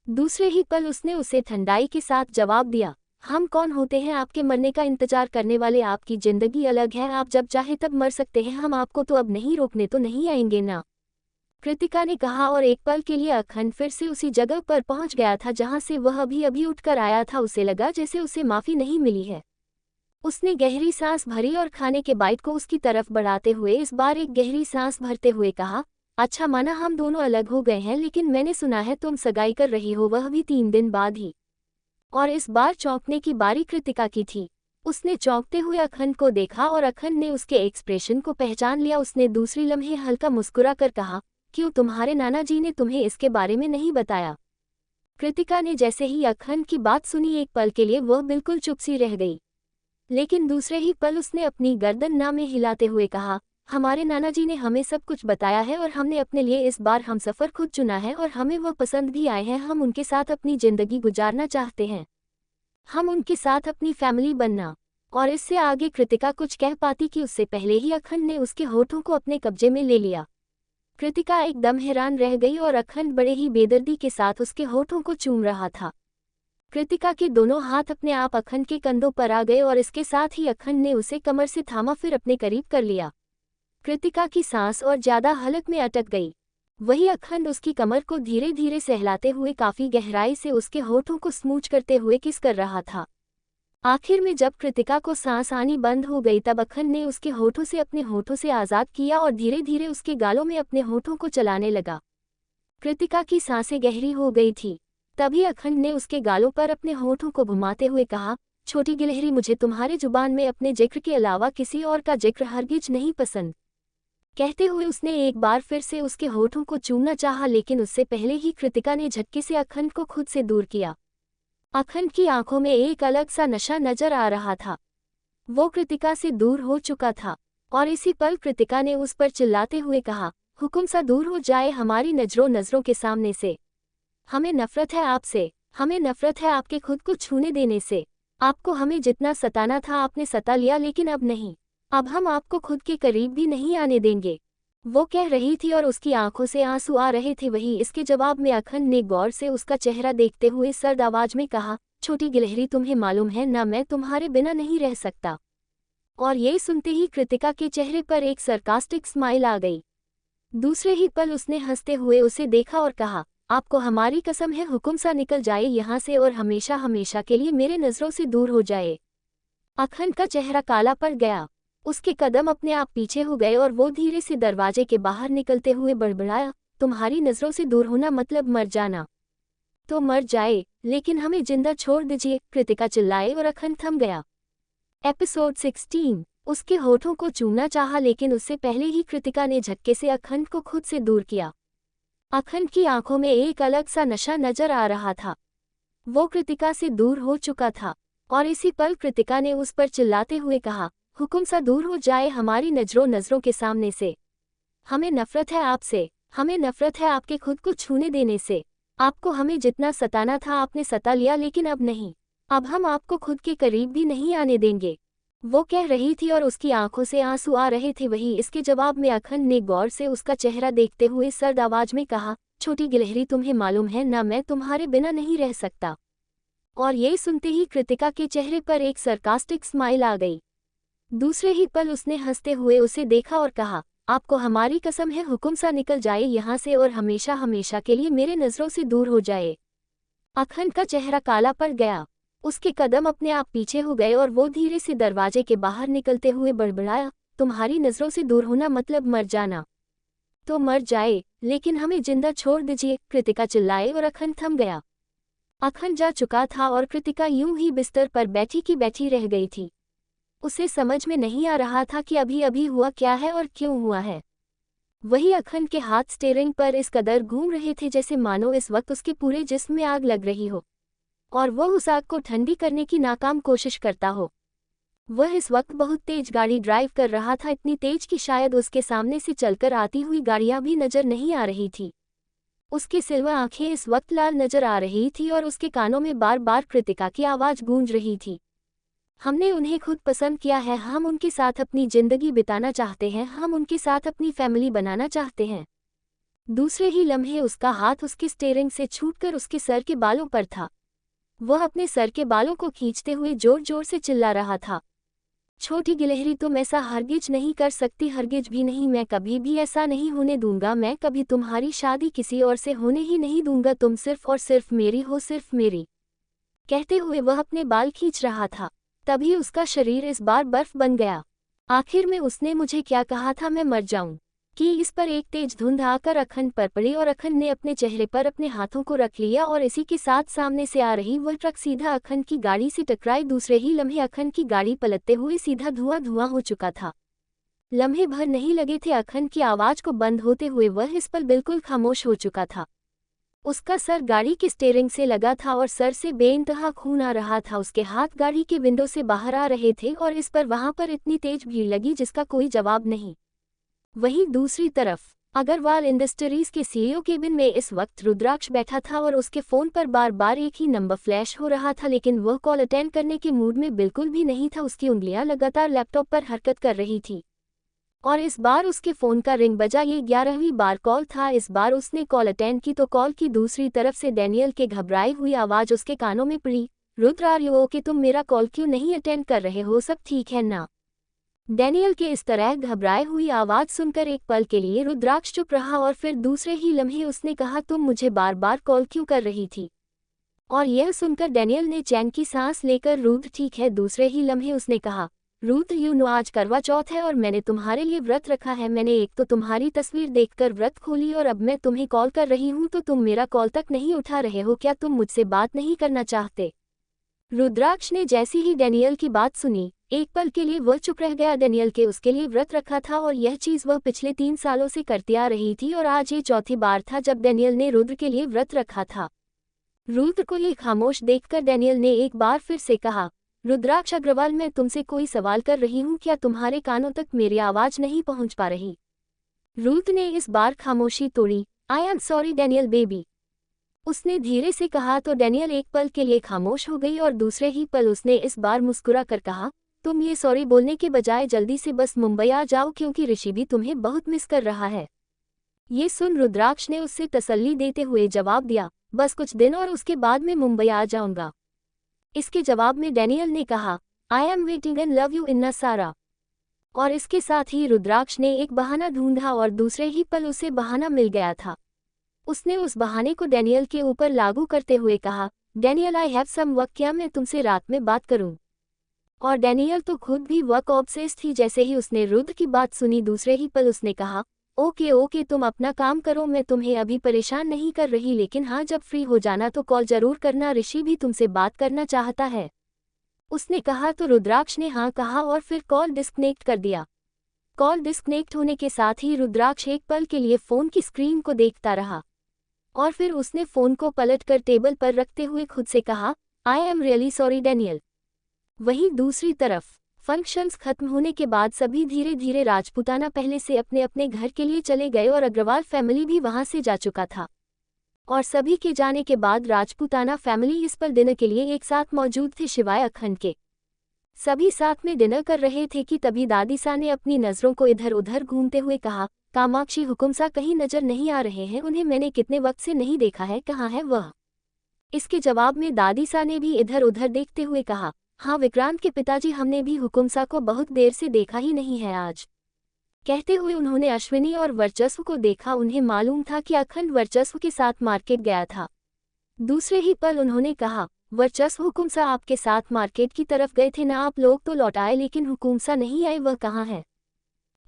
दूसरे ही पल उसने उसे ठंडाई के साथ जवाब दिया, हम कौन होते हैं आपके मरने का इंतजार करने वाले? आपकी जिंदगी अलग है, आप जब चाहे तब मर सकते हैं, हम आपको तो अब नहीं रोकने तो नहीं आएंगे ना? कृतिका ने कहा, और एक पल के लिए अखंड फिर से उसी जगह पर पहुंच गया था जहां से वह अभी अभी उठकर आया था। उसे लगा जैसे उसे माफी नहीं मिली है। उसने गहरी सांस भरी और खाने के बाइट को उसकी तरफ बढ़ाते हुए इस बार एक गहरी सांस भरते हुए कहा, अच्छा, माना हम दोनों अलग हो गए हैं, लेकिन मैंने सुना है तुम सगाई कर रही हो, वह भी 3 दिन बाद ही। और इस बार चौंकने की बारी कृतिका की थी। उसने चौंकते हुए अखंड को देखा और अखंड ने उसके एक्सप्रेशन को पहचान लिया। उसने दूसरी लम्हे हल्का मुस्कुरा कर कहा, क्यों, तुम्हारे नाना जी ने तुम्हें इसके बारे में नहीं बताया? कृतिका ने जैसे ही अखंड की बात सुनी, एक पल के लिए वह बिल्कुल चुप सी रह गई, लेकिन दूसरे ही पल उसने अपनी गर्दन ना में हिलाते हुए कहा, हमारे नाना जी ने हमें सब कुछ बताया है और हमने अपने लिए इस बार हम सफ़र खुद चुना है और हमें वह पसंद भी आए हैं। हम उनके साथ अपनी ज़िंदगी गुजारना चाहते हैं, हम उनके साथ अपनी फैमिली बनना। और इससे आगे कृतिका कुछ कह पाती कि उससे पहले ही अखंड ने उसके होठों को अपने कब्जे में ले लिया। कृतिका एकदम हैरान रह गई और अखंड बड़े ही बेदर्दी के साथ उसके होठों को चूम रहा था। कृतिका के दोनों हाथ अपने आप अखंड के कंधों पर आ गए और इसके साथ ही अखंड ने उसे कमर से थामा, फिर अपने करीब कर लिया। कृतिका की सांस और ज्यादा हलक में अटक गई। वही अखंड उसकी कमर को धीरे धीरे सहलाते हुए काफी गहराई से उसके होठों को स्मूच करते हुए किस कर रहा था। आखिर में जब कृतिका को सांस आनी बंद हो गई तब अखंड ने उसके होठों से अपने होठों से आज़ाद किया और धीरे धीरे उसके गालों में अपने होठों को चलाने लगा। कृतिका की सांसें गहरी हो गई थी। तभी अखंड ने उसके गालों पर अपने होठों को घुमाते हुए कहा, छोटी गिलहरी, मुझे तुम्हारे जुबान में अपने जिक्र के अलावा किसी और का जिक्र हरगिज नहीं पसंद। कहते हुए उसने एक बार फिर से उसके होठों को चूमना चाहा, लेकिन उससे पहले ही कृतिका ने झटके से अखंड को खुद से दूर किया। अखंड की आंखों में एक अलग सा नशा नजर आ रहा था। वो कृतिका से दूर हो चुका था और इसी पल कृतिका ने उस पर चिल्लाते हुए कहा, हुक्म सा दूर हो जाए हमारी नजरों के सामने से। हमें नफरत है आपसे, हमें नफरत है आपके खुद को छूने देने से। आपको हमें जितना सताना था आपने सता लिया, लेकिन अब नहीं, अब हम आपको खुद के करीब भी नहीं आने देंगे। वो कह रही थी और उसकी आंखों से आंसू आ रहे थे। वही इसके जवाब में अखंड ने गौर से उसका चेहरा देखते हुए सर्द आवाज में कहा, छोटी गिलहरी, तुम्हें मालूम है ना, मैं तुम्हारे बिना नहीं रह सकता। और ये सुनते ही कृतिका के चेहरे पर एक सरकास्टिक स्माइल आ गई। दूसरे ही पल उसने हंसते हुए उसे देखा और कहा, आपको हमारी कसम है, हुक्म सा निकल जाए यहाँ से और हमेशा हमेशा के लिए मेरे नजरों से दूर हो जाए। अखंड का चेहरा काला पड़ गया। उसके कदम अपने आप पीछे हो गए और वो धीरे से दरवाजे के बाहर निकलते हुए बड़बड़ाया, तुम्हारी नजरों से दूर होना मतलब मर जाना। तो मर जाए, लेकिन हमें जिंदा छोड़ दीजिए, कृतिका चिल्लाए और अखंड थम गया। एपिसोड 16। उसके होठों को चूमना चाहा, लेकिन उससे पहले ही कृतिका ने झटके से अखंड को खुद से दूर किया। अखंड की आंखों में एक अलग सा नशा नजर आ रहा था। वो कृतिका से दूर हो चुका था और इसी पल कृतिका ने उस पर चिल्लाते हुए कहा, हुक्म सा दूर हो जाए हमारी नजरों के सामने से। हमें नफरत है आपसे, हमें नफरत है आपके खुद को छूने देने से। आपको हमें जितना सताना था आपने सता लिया, लेकिन अब नहीं, अब हम आपको खुद के करीब भी नहीं आने देंगे। वो कह रही थी और उसकी आंखों से आंसू आ रहे थे। वही इसके जवाब में अखंड ने गौर से उसका चेहरा देखते हुए सर्द आवाज में कहा, छोटी गिलहरी, तुम्हें मालूम है ना, मैं तुम्हारे बिना नहीं रह सकता। और ये सुनते ही कृतिका के चेहरे पर एक सरकास्टिक स्माइल आ गई। दूसरे ही पल उसने हंसते हुए उसे देखा और कहा, आपको हमारी कसम है, हुक्म सा निकल जाए यहाँ से और हमेशा हमेशा के लिए मेरे नजरों से दूर हो जाए। अखंड का चेहरा काला पड़ गया। उसके कदम अपने आप पीछे हो गए और वो धीरे से दरवाजे के बाहर निकलते हुए बड़बड़ाया, तुम्हारी नजरों से दूर होना मतलब मर जाना। तो मर जाए, लेकिन हमें जिंदा छोड़ दीजिए, कृतिका चिल्लाए और अखंड थम गया। अखंड जा चुका था और कृतिका यूं ही बिस्तर पर बैठी की बैठी रह गई थी। उसे समझ में नहीं आ रहा था कि अभी अभी हुआ क्या है और क्यों हुआ है। वही अखंड के हाथ स्टीयरिंग पर इस कदर घूम रहे थे जैसे मानो इस वक्त उसके पूरे जिस्म में आग लग रही हो और वह उस आग को ठंडी करने की नाकाम कोशिश करता हो। वह इस वक्त बहुत तेज गाड़ी ड्राइव कर रहा था, इतनी तेज कि शायद उसके सामने से चलकर आती हुई गाड़ियां भी नजर नहीं आ रही थी। उसकी सिल्वर आंखें इस वक्त लाल नजर आ रही थी और उसके कानों में बार बार कृतिका की आवाज गूंज रही थी, हमने उन्हें खुद पसंद किया है, हम उनके साथ अपनी जिंदगी बिताना चाहते हैं, हम उनके साथ अपनी फैमिली बनाना चाहते हैं। दूसरे ही लम्हे उसका हाथ उसके स्टीयरिंग से छूटकर उसके सर के बालों पर था। वह अपने सर के बालों को खींचते हुए जोर जोर से चिल्ला रहा था, छोटी गिलहरी, तुम ऐसा हरगिज नहीं कर सकती, हरगिज भी नहीं, मैं कभी भी ऐसा नहीं होने दूंगा, मैं कभी तुम्हारी शादी किसी और से होने ही नहीं दूंगा, तुम सिर्फ और सिर्फ मेरी हो, सिर्फ मेरी। कहते हुए वह अपने बाल खींच रहा था। तभी उसका शरीर इस बार बर्फ बन गया। आखिर में उसने मुझे क्या कहा था, मैं मर जाऊं, कि इस पर एक तेज धुंध आकर अखंड पर पड़ी और अखंड ने अपने चेहरे पर अपने हाथों को रख लिया और इसी के साथ सामने से आ रही वह ट्रक सीधा अखंड की गाड़ी से टकराई। दूसरे ही लम्हे अखंड की गाड़ी पलटते हुए सीधा धुआं धुआं हो चुका था। लम्हे भर नहीं लगे थे अखंड की आवाज को बंद होते हुए, वह इस पल बिल्कुल खामोश हो चुका था। उसका सर गाड़ी की स्टीयरिंग से लगा था और सर से बेइंतहा खून आ रहा था। उसके हाथ गाड़ी के विंडो से बाहर आ रहे थे और इस पर वहां पर इतनी तेज भीड़ लगी जिसका कोई जवाब नहीं। वहीं दूसरी तरफ अग्रवाल इंडस्ट्रीज के सीईओ केबिन में इस वक्त रुद्राक्ष बैठा था और उसके फोन पर बार बार एक ही नंबर फ्लैश हो रहा था, लेकिन वह कॉल अटेंड करने के मूड में बिल्कुल भी नहीं था। उसकी उंगलियां लगातार लैपटॉप पर हरकत कर रही थी और इस बार उसके फोन का रिंग बजा। ये 11वीं बार कॉल था। इस बार उसने कॉल अटेंड की तो कॉल की दूसरी तरफ से डैनियल के घबराई हुई आवाज उसके कानों में पड़ी, रुद्र, आर यू ओके, तुम मेरा कॉल क्यों नहीं अटेंड कर रहे हो, सब ठीक है ना? डैनियल के इस तरह घबराए हुई आवाज सुनकर एक पल के लिए रुद्राक्ष चुप रहा और फिर दूसरे ही लम्हे उसने कहा, तुम मुझे बार बार कॉल क्यों कर रही थी? और यह सुनकर डैनियल ने चैन की सांस लेकर, रुद्र ठीक है। दूसरे ही लम्हे उसने कहा, रुद्र यू नो आज करवा चौथ है और मैंने तुम्हारे लिए व्रत रखा है। मैंने एक तो तुम्हारी तस्वीर देखकर व्रत खोली और अब मैं तुम्हें कॉल कर रही हूँ तो तुम मेरा कॉल तक नहीं उठा रहे हो। क्या तुम मुझसे बात नहीं करना चाहते? रुद्राक्ष ने जैसी ही डैनियल की बात सुनी, एक पल के लिए वह चुप रह गया। डैनियल के उसके लिए व्रत रखा था और यह चीज वह पिछले 3 सालों से करती आ रही थी और आज ये चौथी बार था जब डैनियल ने रुद्र के लिए व्रत रखा था। रुद्र को ये खामोश देखकर डैनियल ने एक बार फिर से कहा, रुद्राक्ष अग्रवाल मैं तुमसे कोई सवाल कर रही हूँ, क्या तुम्हारे कानों तक मेरी आवाज नहीं पहुँच पा रही? रुद्र ने इस बार खामोशी तोड़ी। I am sorry Daniel baby, उसने धीरे से कहा। तो डैनियल एक पल के लिए खामोश हो गई और दूसरे ही पल उसने इस बार मुस्कुरा कर कहा, तुम ये सॉरी बोलने के बजाय जल्दी से बस मुंबई आ जाओ क्योंकि ऋषि भी तुम्हें बहुत मिस कर रहा है। ये सुन रुद्राक्ष ने उससे तसल्ली देते हुए जवाब दिया, बस कुछ दिन और उसके बाद मैं मुंबई आ जाऊंगा। इसके जवाब में डैनियल ने कहा, I am waiting and love you इन्ना सारा। और इसके साथ ही रुद्राक्ष ने एक बहाना ढूंढा और दूसरे ही पल उसे बहाना मिल गया था। उसने उस बहाने को डैनियल के ऊपर लागू करते हुए कहा, Daniel I have some work, क्या मैं तुमसे रात में बात करूं? और डैनियल तो खुद भी वर्क ऑब्सेस्ड थी। जैसे ही उसने रुद्र की बात सुनी दूसरे ही पल उसने कहा, ओके ओके तुम अपना काम करो, मैं तुम्हें अभी परेशान नहीं कर रही, लेकिन हाँ जब फ्री हो जाना तो कॉल जरूर करना, ऋषि भी तुमसे बात करना चाहता है। उसने कहा तो रुद्राक्ष ने हाँ कहा और फिर कॉल डिस्कनेक्ट कर दिया। कॉल डिस्कनेक्ट होने के साथ ही रुद्राक्ष एक पल के लिए फोन की स्क्रीन को देखता रहा और फिर उसने फोन को पलटकर टेबल पर रखते हुए खुद से कहा, I am really sorry Daniel. वहीं दूसरी तरफ फंक्शंस खत्म होने के बाद सभी धीरे धीरे राजपूताना पहले से अपने अपने घर के लिए चले गए और अग्रवाल फैमिली भी वहां से जा चुका था। और सभी के जाने के बाद राजपूताना फैमिली इस पर डिनर के लिए एक साथ मौजूद थे सिवाय अखंड के। सभी साथ में डिनर कर रहे थे कि तभी दादीसा ने अपनी नज़रों को इधर उधर घूमते हुए कहा, कामाक्षी हुकुमसा कहीं नजर नहीं आ रहे हैं, उन्हें मैंने कितने वक्त से नहीं देखा है, कहाँ है वह? इसके जवाब में दादीसा ने भी इधर उधर देखते हुए कहा, हाँ विक्रांत के पिताजी, हमने भी हुकुमसा को बहुत देर से देखा ही नहीं है आज। कहते हुए उन्होंने अश्विनी और वर्चस्व को देखा। उन्हें मालूम था कि अखंड वर्चस्व के साथ मार्केट गया था। दूसरे ही पल उन्होंने कहा, वर्चस्व हुकुमसा आपके साथ मार्केट की तरफ गए थे ना? आप लोग तो लौट आए लेकिन हुकुमसा नहीं आए, वह कहाँ है?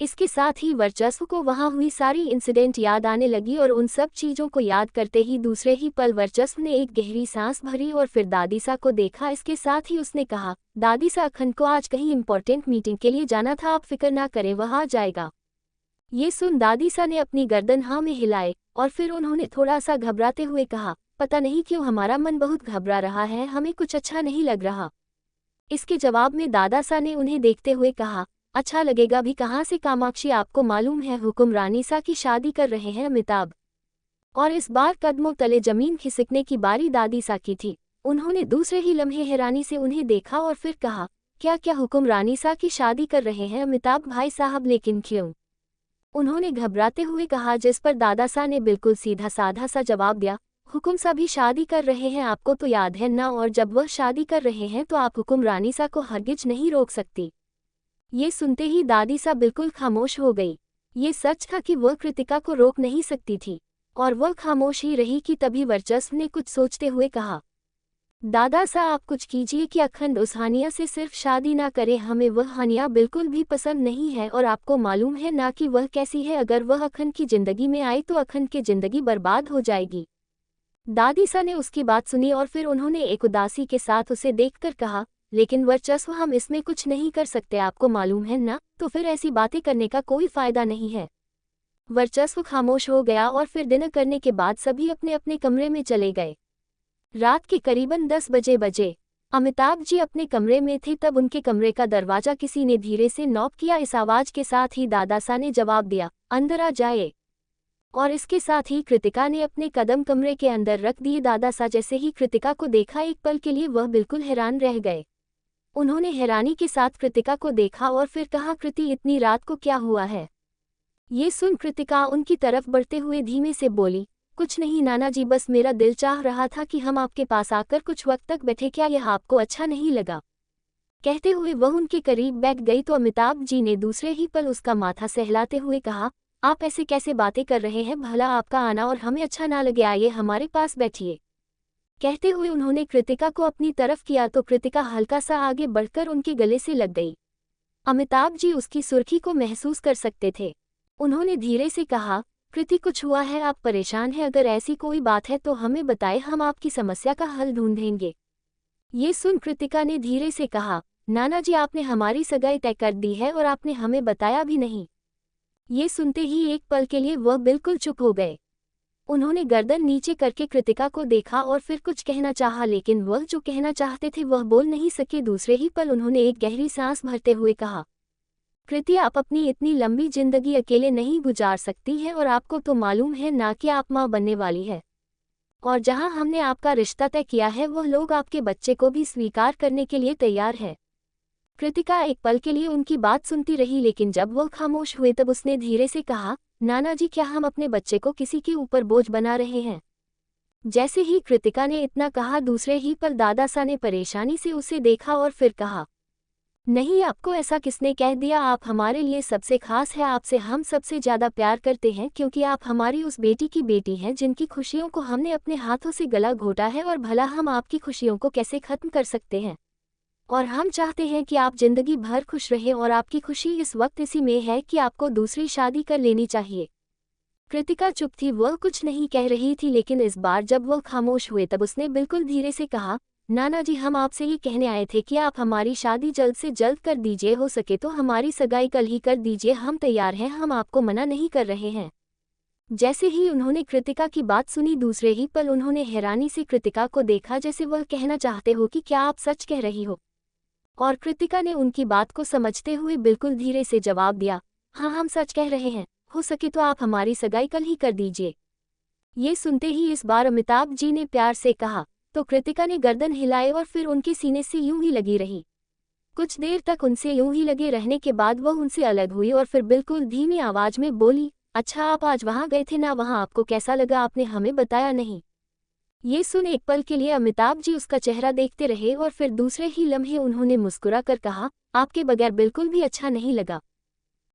इसके साथ ही वर्चस्व को वहां हुई सारी इंसिडेंट याद आने लगी और उन सब चीजों को याद करते ही दूसरे ही पल वर्चस्व ने एक गहरी सांस भरी और फिर दादीसा को देखा। इसके साथ ही उसने कहा, दादीसा अखंड को आज कहीं इंपॉर्टेंट मीटिंग के लिए जाना था, आप फिक्र ना करें वह आ जाएगा। ये सुन दादीसा ने अपनी गर्दन हाँ में हिलाए और फिर उन्होंने थोड़ा सा घबराते हुए कहा, पता नहीं क्यों हमारा मन बहुत घबरा रहा है, हमें कुछ अच्छा नहीं लग रहा। इसके जवाब में दादासा ने उन्हें देखते हुए कहा, अच्छा लगेगा भी कहाँ से कामाक्षी, आपको मालूम है हुकुमरानीसा की शादी कर रहे हैं अमिताभ। और इस बार कदमों तले जमीन खिसकने की बारी दादीसा की थी। उन्होंने दूसरे ही लम्हे हैरानी से उन्हें देखा और फिर कहा, क्या क्या हुकुमरानीसा की शादी कर रहे हैं अमिताभ भाई साहब, लेकिन क्यों? उन्होंने घबराते हुए कहा, जिस पर दादासा ने बिल्कुल सीधा साधा सा जवाब दिया, हुकुमसा भी शादी कर रहे हैं, आपको तो याद है ना, और जब वह शादी कर रहे हैं तो आप हुकुमरानीसा को हरगिज नहीं रोक सकती। ये सुनते ही दादीसा बिल्कुल खामोश हो गई। ये सच था कि वह कृतिका को रोक नहीं सकती थी और वह खामोश ही रही कि तभी वर्चस्व ने कुछ सोचते हुए कहा, दादासा आप कुछ कीजिए कि अखंड उस हानिया से सिर्फ शादी ना करे, हमें वह हानिया बिल्कुल भी पसंद नहीं है और आपको मालूम है ना कि वह कैसी है, अगर वह अखंड की जिंदगी में आई तो अखंड की जिंदगी बर्बाद हो जाएगी। दादीसा ने उसकी बात सुनी और फिर उन्होंने एक उदासी के साथ उसे देखकर कहा, लेकिन वर्चस्व हम इसमें कुछ नहीं कर सकते, आपको मालूम है ना, तो फिर ऐसी बातें करने का कोई फायदा नहीं है। वर्चस्व खामोश हो गया और फिर डिनर करने के बाद सभी अपने अपने कमरे में चले गए। रात के करीबन 10 बजे अमिताभ जी अपने कमरे में थे, तब उनके कमरे का दरवाजा किसी ने धीरे से नॉक किया। इस आवाज के साथ ही दादासा ने जवाब दिया, अंदर आ जाए। और इसके साथ ही कृतिका ने अपने कदम कमरे के अंदर रख दिए। दादासा जैसे ही कृतिका को देखा एक पल के लिए वह बिल्कुल हैरान रह गए। उन्होंने हैरानी के साथ कृतिका को देखा और फिर कहा, कृति इतनी रात को क्या हुआ है? ये सुन कृतिका उनकी तरफ बढ़ते हुए धीमे से बोली, कुछ नहीं नाना जी, बस मेरा दिल चाह रहा था कि हम आपके पास आकर कुछ वक्त तक बैठे, क्या यह आपको अच्छा नहीं लगा? कहते हुए वह उनके करीब बैठ गई तो अमिताभ जी ने दूसरे ही पल उसका माथा सहलाते हुए कहा, आप ऐसे कैसे बातें कर रहे हैं, भला आपका आना और हमें अच्छा ना लगे, आइए हमारे पास बैठिए। कहते हुए उन्होंने कृतिका को अपनी तरफ किया तो कृतिका हल्का सा आगे बढ़कर उनके गले से लग गई। अमिताभ जी उसकी सुर्खी को महसूस कर सकते थे। उन्होंने धीरे से कहा, कृति कुछ हुआ है, आप परेशान हैं, अगर ऐसी कोई बात है तो हमें बताएं, हम आपकी समस्या का हल ढूंढेंगे। ये सुन कृतिका ने धीरे से कहा, नाना जी आपने हमारी सगाई तय कर दी है और आपने हमें बताया भी नहीं। ये सुनते ही एक पल के लिए वह बिल्कुल चुप हो गए। उन्होंने गर्दन नीचे करके कृतिका को देखा और फिर कुछ कहना चाहा, लेकिन वह जो कहना चाहते थे वह बोल नहीं सके। दूसरे ही पल उन्होंने एक गहरी सांस भरते हुए कहा, कृति आप अपनी इतनी लंबी जिंदगी अकेले नहीं गुजार सकती हैं और आपको तो मालूम है ना कि आप माँ बनने वाली है। और जहाँ हमने आपका रिश्ता तय किया है वह लोग आपके बच्चे को भी स्वीकार करने के लिए तैयार है। कृतिका एक पल के लिए उनकी बात सुनती रही, लेकिन जब वह खामोश हुए तब उसने धीरे से कहा, नाना जी क्या हम अपने बच्चे को किसी के ऊपर बोझ बना रहे हैं? जैसे ही कृतिका ने इतना कहा दूसरे ही पल दादासा ने परेशानी से उसे देखा और फिर कहा, नहीं आपको ऐसा किसने कह दिया, आप हमारे लिए सबसे खास है, आपसे हम सबसे ज़्यादा प्यार करते हैं क्योंकि आप हमारी उस बेटी की बेटी हैं जिनकी खुशियों को हमने अपने हाथों से गला घोटा है, और भला हम आपकी खुशियों को कैसे ख़त्म कर सकते हैं? और हम चाहते हैं कि आप जिंदगी भर खुश रहें, और आपकी खुशी इस वक्त इसी में है कि आपको दूसरी शादी कर लेनी चाहिए। कृतिका चुप थी, वह कुछ नहीं कह रही थी, लेकिन इस बार जब वह खामोश हुए तब उसने बिल्कुल धीरे से कहा, नाना जी हम आपसे ये कहने आए थे कि आप हमारी शादी जल्द से जल्द कर दीजिए, हो सके तो हमारी सगाई कल ही कर दीजिए, हम तैयार हैं, हम आपको मना नहीं कर रहे हैं। जैसे ही उन्होंने कृतिका की बात सुनी दूसरे ही पल उन्होंने हैरानी से कृतिका को देखा, जैसे वह कहना चाहते हो कि क्या आप सच कह रही हो? और कृतिका ने उनकी बात को समझते हुए बिल्कुल धीरे से जवाब दिया, हाँ हम सच कह रहे हैं, हो सके तो आप हमारी सगाई कल ही कर दीजिए। ये सुनते ही इस बार अमिताभ जी ने प्यार से कहा तो कृतिका ने गर्दन हिलाई और फिर उनके सीने से यूं ही लगी रही। कुछ देर तक उनसे यूं ही लगे रहने के बाद वह उनसे अलग हुई और फिर बिल्कुल धीमी आवाज में बोली, अच्छा आप आज वहां गए थे ना, वहां आपको कैसा लगा, आपने हमें बताया नहीं? ये सुन एक पल के लिए अमिताभ जी उसका चेहरा देखते रहे और फिर दूसरे ही लम्हे उन्होंने मुस्कुरा कर कहा, आपके बगैर बिल्कुल भी अच्छा नहीं लगा।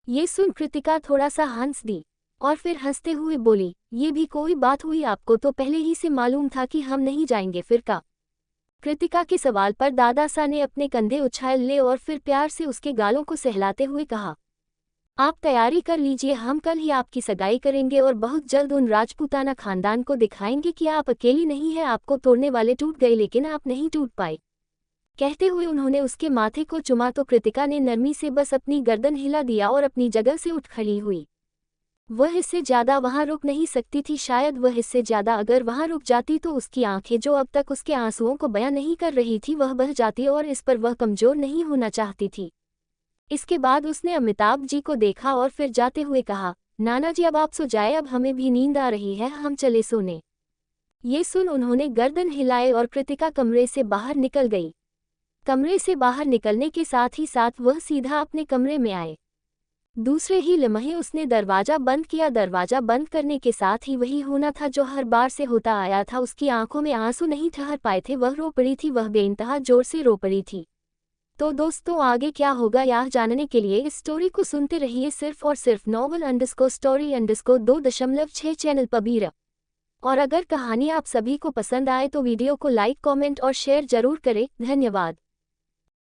ये सुन कृतिका थोड़ा सा हंस दी और फिर हंसते हुए बोली, ये भी कोई बात हुई, आपको तो पहले ही से मालूम था कि हम नहीं जाएंगे फिर का? कृतिका के सवाल पर दादासा ने अपने कंधे उछाल ले और फिर प्यार से उसके गालों को सहलाते हुए कहा, आप तैयारी कर लीजिए, हम कल ही आपकी सगाई करेंगे और बहुत जल्द उन राजपूताना खानदान को दिखाएंगे कि आप अकेली नहीं है, आपको तोड़ने वाले टूट गए लेकिन आप नहीं टूट पाए। कहते हुए उन्होंने उसके माथे को चुमा तो कृतिका ने नरमी से बस अपनी गर्दन हिला दिया और अपनी जगह से उठ खड़ी हुई। वह इससे ज्यादा वहां रुक नहीं सकती थी, शायद वह इससे ज्यादा अगर वहां रुक जाती तो उसकी आंखें जो अब तक उसके आंसुओं को बयां नहीं कर रही थी वह बह जाती, और इस पर वह कमजोर नहीं होना चाहती थी। इसके बाद उसने अमिताभ जी को देखा और फिर जाते हुए कहा, नाना जी अब आप सो जाए, अब हमें भी नींद आ रही है, हम चले सोने। ये सुन उन्होंने गर्दन हिलाए और कृतिका कमरे से बाहर निकल गई। कमरे से बाहर निकलने के साथ ही साथ वह सीधा अपने कमरे में आए। दूसरे ही लम्हे उसने दरवाजा बंद किया। दरवाजा बंद करने के साथ ही वही होना था जो हर बार से होता आया था, उसकी आंखों में आंसू नहीं ठहर पाए थे, वह रो पड़ी थी, वह बेइंतहा जोर से रो पड़ी थी। तो दोस्तों आगे क्या होगा यह जानने के लिए इस स्टोरी को सुनते रहिए सिर्फ और सिर्फ novel_story_2.6 चैनल पर। और अगर कहानी आप सभी को पसंद आए तो वीडियो को लाइक, कमेंट और शेयर जरूर करें। धन्यवाद।